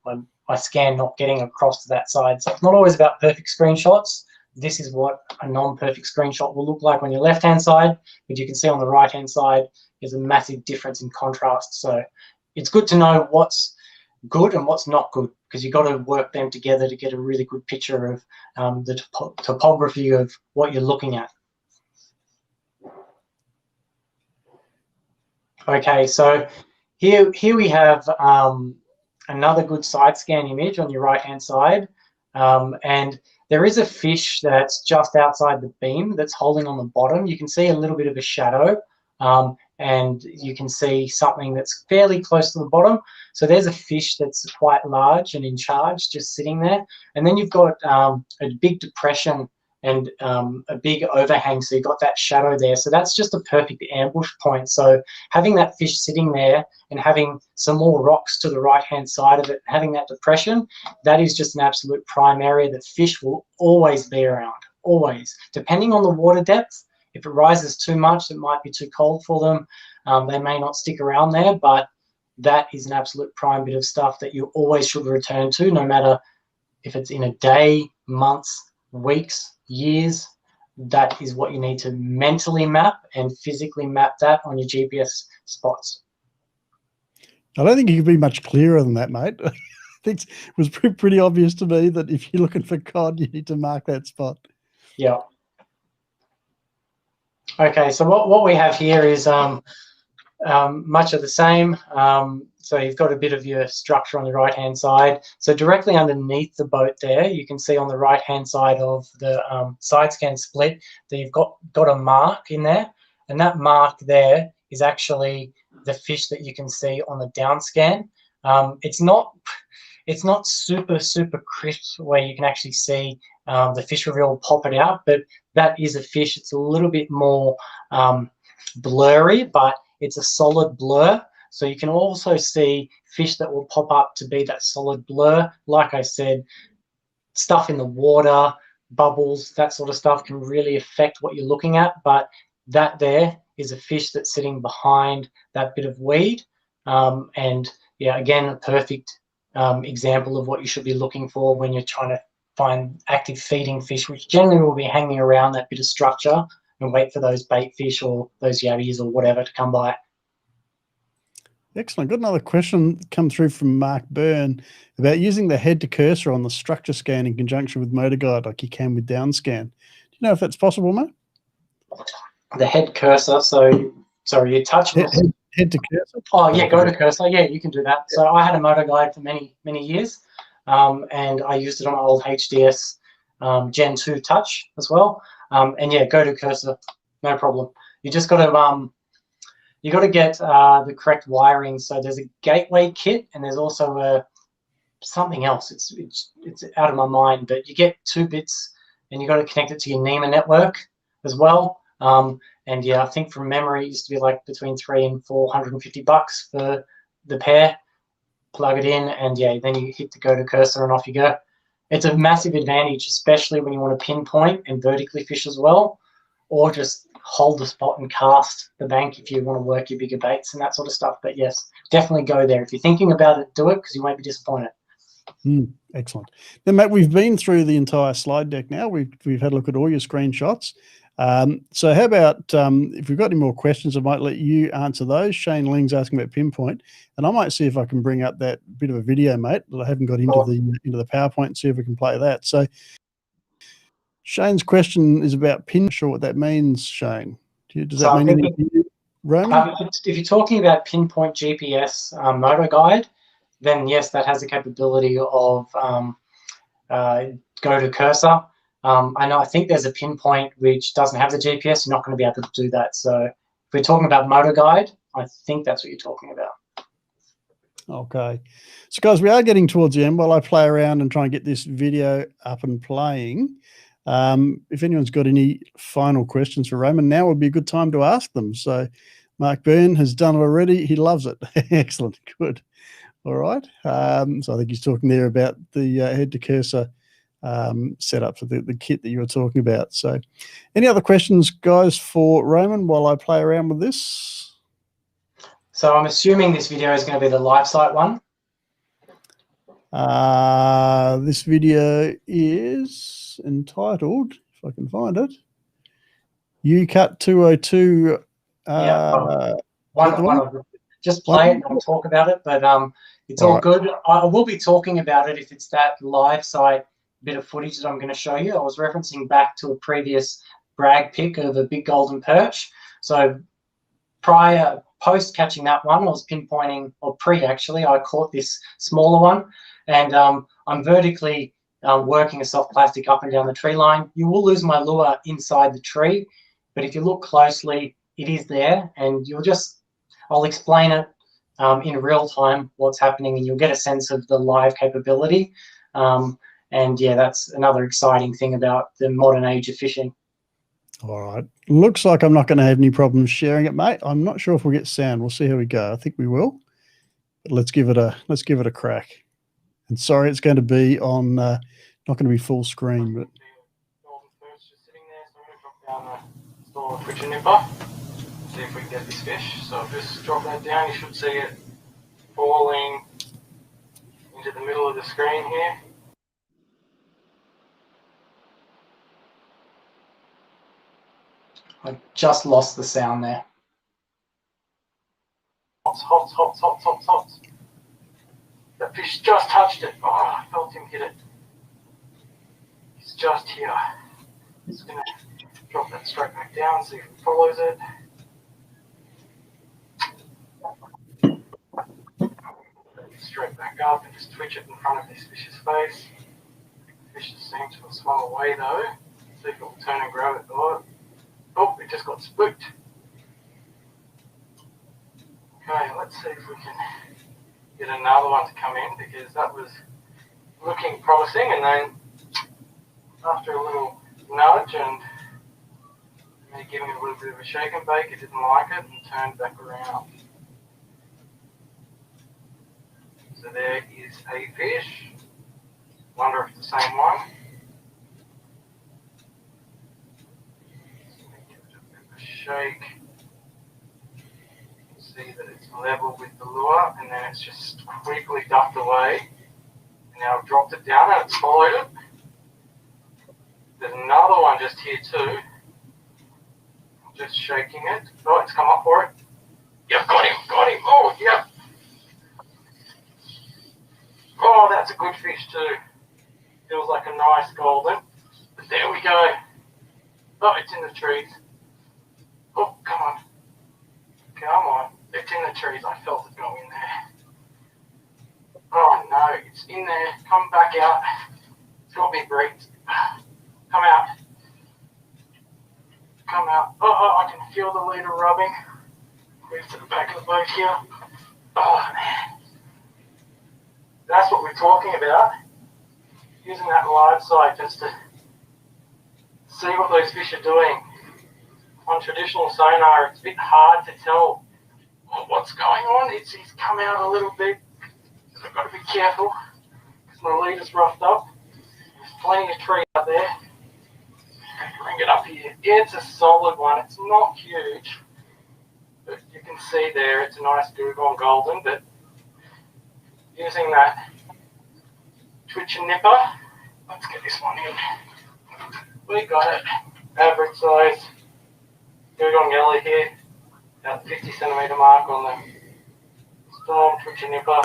my scan not getting across to that side. So it's not always about perfect screenshots. This is what a non-perfect screenshot will look like on your left-hand side, but you can see on the right-hand side there's a massive difference in contrast. So it's good to know what's good and what's not good, because you've got to work them together to get a really good picture of the topography of what you're looking at. Okay, so here we have another good side scan image on your right-hand side, and there is a fish that's just outside the beam that's holding on the bottom. You can see a little bit of a shadow, and you can see something that's fairly close to the bottom. So there's a fish that's quite large and in charge, just sitting there. And then you've got a big depression and a big overhang, so you've got that shadow there. So that's just a perfect ambush point. So having that fish sitting there and having some more rocks to the right-hand side of it, having that depression, that is just an absolute prime area that fish will always be around, always. Depending on the water depth, if it rises too much, it might be too cold for them. They may not stick around there, but that is an absolute prime bit of stuff that you always should return to, no matter if it's in a day, months, weeks, years. That is what you need to mentally map and physically map that on your GPS spots. I don't think you could be much clearer than that, mate. I think it was pretty obvious to me that if you're looking for cod, you need to mark that spot. Yeah. Okay, so what we have here is much of the same. So you've got a bit of your structure on the right-hand side. So directly underneath the boat there, you can see on the right-hand side of the side scan split that you've got a mark in there. And that mark there is actually the fish that you can see on the down scan. It's not super crisp where you can actually see the fish reveal pop it out, but that is a fish. It's a little bit more blurry, but it's a solid blur. So you can also see fish that will pop up to be that solid blur. Like I said, stuff in the water, bubbles, that sort of stuff can really affect what you're looking at, but that there is a fish that's sitting behind that bit of weed. And yeah, again, a perfect example of what you should be looking for when you're trying to find active feeding fish, which generally will be hanging around that bit of structure and wait for those bait fish or those yabbies or whatever to come by. Excellent. Got another question come through from Mark Byrne about using the head to cursor on the structure scan in conjunction with motor guide like you can with down scan. Do you know if that's possible, mate? The head cursor, so sorry, you touch head to cursor? Oh yeah, go to cursor. Yeah, you can do that. Yeah. So I had a motor guide for many years, and I used it on my old HDS Gen 2 touch as well. And yeah, go to cursor, no problem. You just got to get the correct wiring. So there's a gateway kit, and there's also something else. It's out of my mind, but you get 2 bits, and you got to connect it to your NEMA network as well. And yeah, I think from memory, it used to be like between $300 and $450 for the pair. Plug it in, and yeah, then you hit the go to cursor, and off you go. It's a massive advantage, especially when you want to pinpoint and vertically fish as well, or just hold the spot and cast the bank if you want to work your bigger baits and that sort of stuff. But yes, definitely go there. If you're thinking about it, do it, because you won't be disappointed. Excellent. Then, Matt, we've been through the entire slide deck now. We've had a look at all your screenshots. So how about if we've got any more questions, I might let you answer those. Shane Ling's asking about pinpoint, and I might see if I can bring up that bit of a video, mate, that I haven't got into the PowerPoint, and see if we can play that. So Shane's question is about pin. Not sure what that means, Shane. Does that mean anything to you, Roman? If you're talking about pinpoint GPS motor guide, then yes, that has the capability of go to cursor. I think there's a pinpoint which doesn't have the GPS. You're not going to be able to do that. So if we're talking about motor guide, I think that's what you're talking about. Okay. So guys, we are getting towards the end while I play around and try and get this video up and playing. If anyone's got any final questions for Roman, now would be a good time to ask them. So Mark Byrne has done it already. He loves it. Excellent. Good. All right. So I think he's talking there about the head to cursor setup for the kit that you were talking about. So any other questions, guys, for Roman while I play around with this? So I'm assuming this video is going to be the live site one. This video is entitled, if I can find it, UCut 202. Just play it and I'll talk about it, but it's all good. I will be talking about it if it's that live site bit of footage that I'm going to show you. I was referencing back to a previous brag pick of a big golden perch. So post catching that one, I was pinpointing, or pre actually, I caught this smaller one, and I'm vertically working a soft plastic up and down the tree line. You will lose my lure inside the tree, but if you look closely, it is there, and I'll explain it in real time what's happening, and you'll get a sense of the live capability. And yeah, that's another exciting thing about the modern age of fishing. All right. Looks like I'm not going to have any problems sharing it, mate. I'm not sure if we'll get sound. We'll see how we go. I think we will. But let's give it a crack. And sorry, it's going to be on not going to be full screen, but just sitting there, so I'm going to drop down the store twitcher nipper, see if we can get this fish. So I'll just drop that down. You should see it falling into the middle of the screen here. I just lost the sound there. Hot. That fish just touched it. Oh, I felt him hit it. He's just here. Just going to drop that straight back down, see if it follows it. Straight back up and just twitch it in front of this fish's face. The fish seems to have swum away though. See if it will turn and grab it. Oh, it just got spooked. Okay, let's see if we can get another one to come in, because that was looking promising, and then after a little nudge and me giving it a little bit of a shake and bake, it didn't like it and turned back around. So there is a fish. Wonder if it's the same one. Give it a bit of a shake. See that it's level with the lure, and then it's just quickly ducked away. And now I've dropped it down and it's followed it. There's another one just here too. I'm just shaking it. Oh, it's come up for it. Yep, got him. Oh, yep. Oh, that's a good fish too. Feels like a nice golden. But there we go. Oh, it's in the trees. Oh, come on. It's in the trees. I felt it go in there. Oh no, it's in there. Come back out. It's got me Braid. Come out. Oh, I can feel the leader rubbing. Move to the back of the boat here. Oh man. That's what we're talking about. Using that live sight just to see what those fish are doing. On traditional sonar, it's a bit hard to tell what's going on. He's come out a little bit. I've got to be careful because my leader's roughed up. There's plenty of tree out there. Bring it up here. Yeah, it's a solid one. It's not huge, but you can see there it's a nice dugong golden. But using that twitcher nipper, let's get this one in. We got it. Average size dugong yellow here. About 50 centimetre mark on the storm twitcher nipper.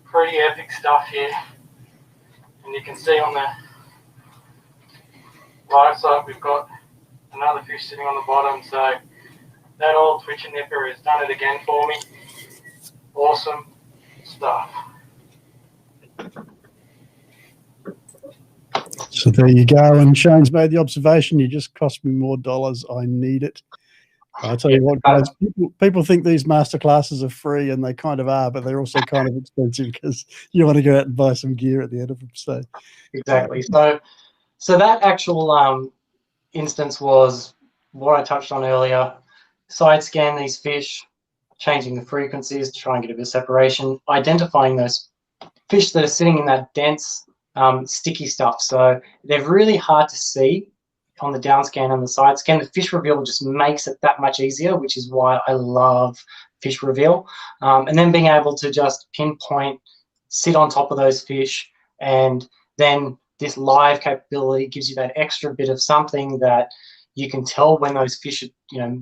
Pretty epic stuff here. And you can see on the live side we've got another fish sitting on the bottom. So that old twitcher nipper has done it again for me. Awesome stuff. so there you go. And Shane's made the observation, you just cost me more dollars. I need it. I tell you what, guys, people think these masterclasses are free, and they kind of are, but they're also kind of expensive because you want to go out and buy some gear at the end of them. So exactly. So that actual instance was what I touched on earlier. Side scan these fish, changing the frequencies to try and get a bit of separation, identifying those fish that are sitting in that dense, sticky stuff. So they're really hard to see on the down scan and the side scan. The fish reveal just makes it that much easier, which is why I love fish reveal. And then being able to just pinpoint, sit on top of those fish, and then this live capability gives you that extra bit of something that you can tell when those fish,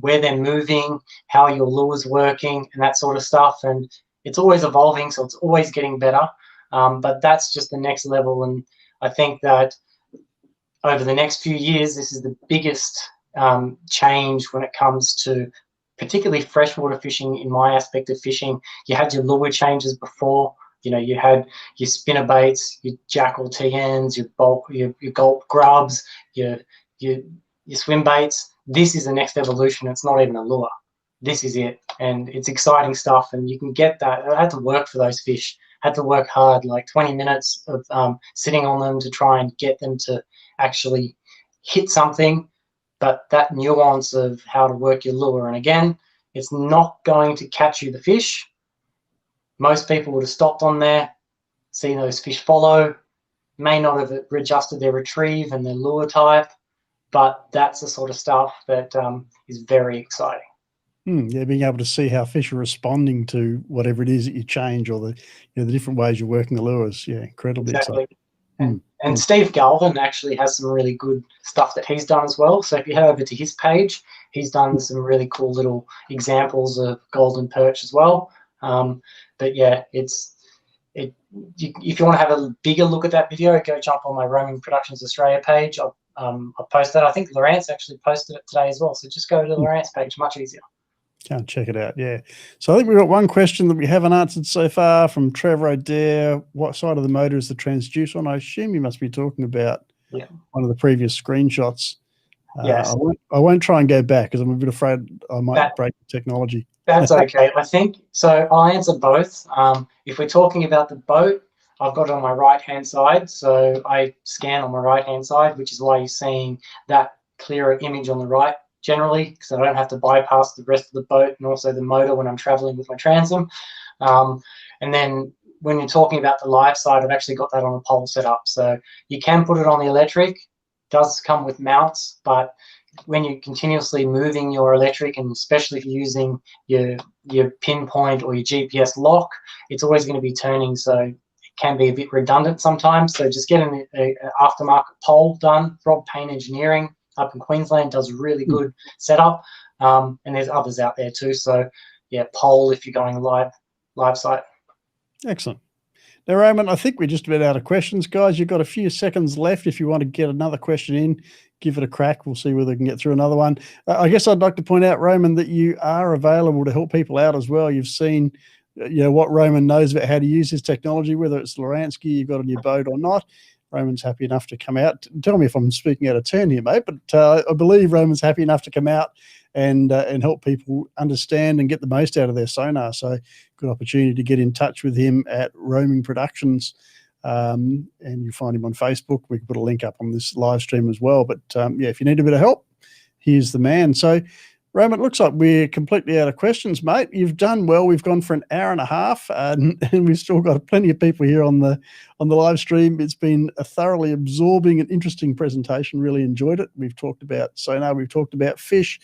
where they're moving, how your lure's working, and that sort of stuff. And it's always evolving, so it's always getting better. But that's just the next level. And I think that over the next few years, this is the biggest change when it comes to particularly freshwater fishing. In my aspect of fishing, you had your lure changes before, You had your spinner baits, your jackal TNs, your bulk, your gulp grubs, your swim baits. This is the next evolution. It's not even a lure. This is it, and it's exciting stuff. And you can get that. I had to work for those fish. I had to work hard, like 20 minutes of sitting on them to try and get them to actually hit something. But that nuance of how to work your lure, and again, it's not going to catch you the fish. Most people would have stopped on there, seen those fish follow, may not have adjusted their retrieve and their lure type, but that's the sort of stuff that is very exciting. Yeah, being able to see how fish are responding to whatever it is that you change, or the different ways you're working the lures. Yeah, incredibly Exactly. exciting. And Steve Galvin actually has some really good stuff that he's done as well. So if you head over to his page, he's done some really cool little examples of golden perch as well. But yeah, if you want to have a bigger look at that video, go jump on my Roaming Productions Australia page. I'll post that. I think Lowrance actually posted it today as well. So just go to the Lowrance page, much easier. Can't check it out, yeah. So I think we've got one question that we haven't answered so far from Trevor O'Dare. What side of the motor is the transducer on? I assume you must be talking about one of the previous screenshots. Yes. I won't try and go back because I'm a bit afraid I might break the technology. That's okay. I think, so I'll answer both. If we're talking about the boat, I've got it on my right-hand side. So I scan on my right-hand side, which is why you're seeing that clearer image on the right generally, because I don't have to bypass the rest of the boat and also the motor when I'm traveling with my transom. And then when you're talking about the live side, I've actually got that on a pole setup. So you can put it on the electric. It does come with mounts, but when you're continuously moving your electric, and especially if you're using your pinpoint or your GPS lock, it's always going to be turning, so it can be a bit redundant sometimes. So just get an aftermarket pole done. Rob Payne Engineering up in Queensland does a really good setup, and there's others out there too. So yeah, pole if you're going live site. Excellent. Now, Roman, I think we're just about out of questions, guys. You've got a few seconds left. If you want to get another question in, give it a crack. We'll see whether we can get through another one. I guess I'd like to point out, Roman, that you are available to help people out as well. You've seen, what Roman knows about how to use his technology, whether it's Lowrance gear you've got on your boat or not. Roman's happy enough to come out. Tell me if I'm speaking out of turn here, mate, but I believe Roman's happy enough to come out and help people understand and get the most out of their sonar. So good opportunity to get in touch with him at Roaming Productions, and you find him on Facebook. We can put a link up on this live stream as well. But if you need a bit of help, here's the man. So Roman, it looks like we're completely out of questions, mate. You've done well. We've gone for an hour and a half, and we've still got plenty of people here on the live stream. It's been a thoroughly absorbing and interesting presentation. Really enjoyed it. We've talked about sonar. We've talked about fish.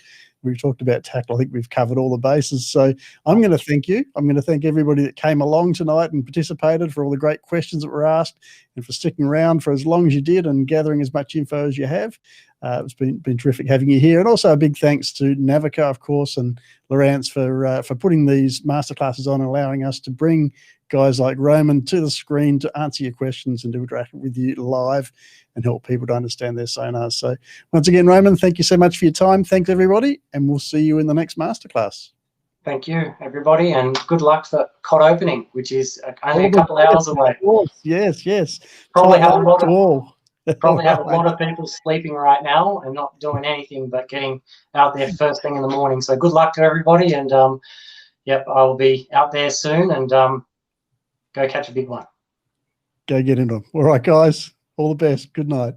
We've talked about tackle. I think we've covered all the bases. So I'm going to thank you. I'm going to thank everybody that came along tonight and participated, for all the great questions that were asked, and for sticking around for as long as you did and gathering as much info as you have. It's been terrific having you here. And also a big thanks to Navico, of course, and Lowrance for putting these masterclasses on and allowing us to bring guys like Roman to the screen to answer your questions and to interact with you live and help people to understand their sonars. So once again, Roman, thank you so much for your time. Thanks, everybody, and we'll see you in the next masterclass. Thank you, everybody, and good luck for Cod opening, which is only a couple hours away. Yes. Probably have a lot of people sleeping right now and not doing anything but getting out there first thing in the morning. So good luck to everybody, and I'll be out there soon, and go catch a big one. Go get into them. All right, guys. All the best. Good night.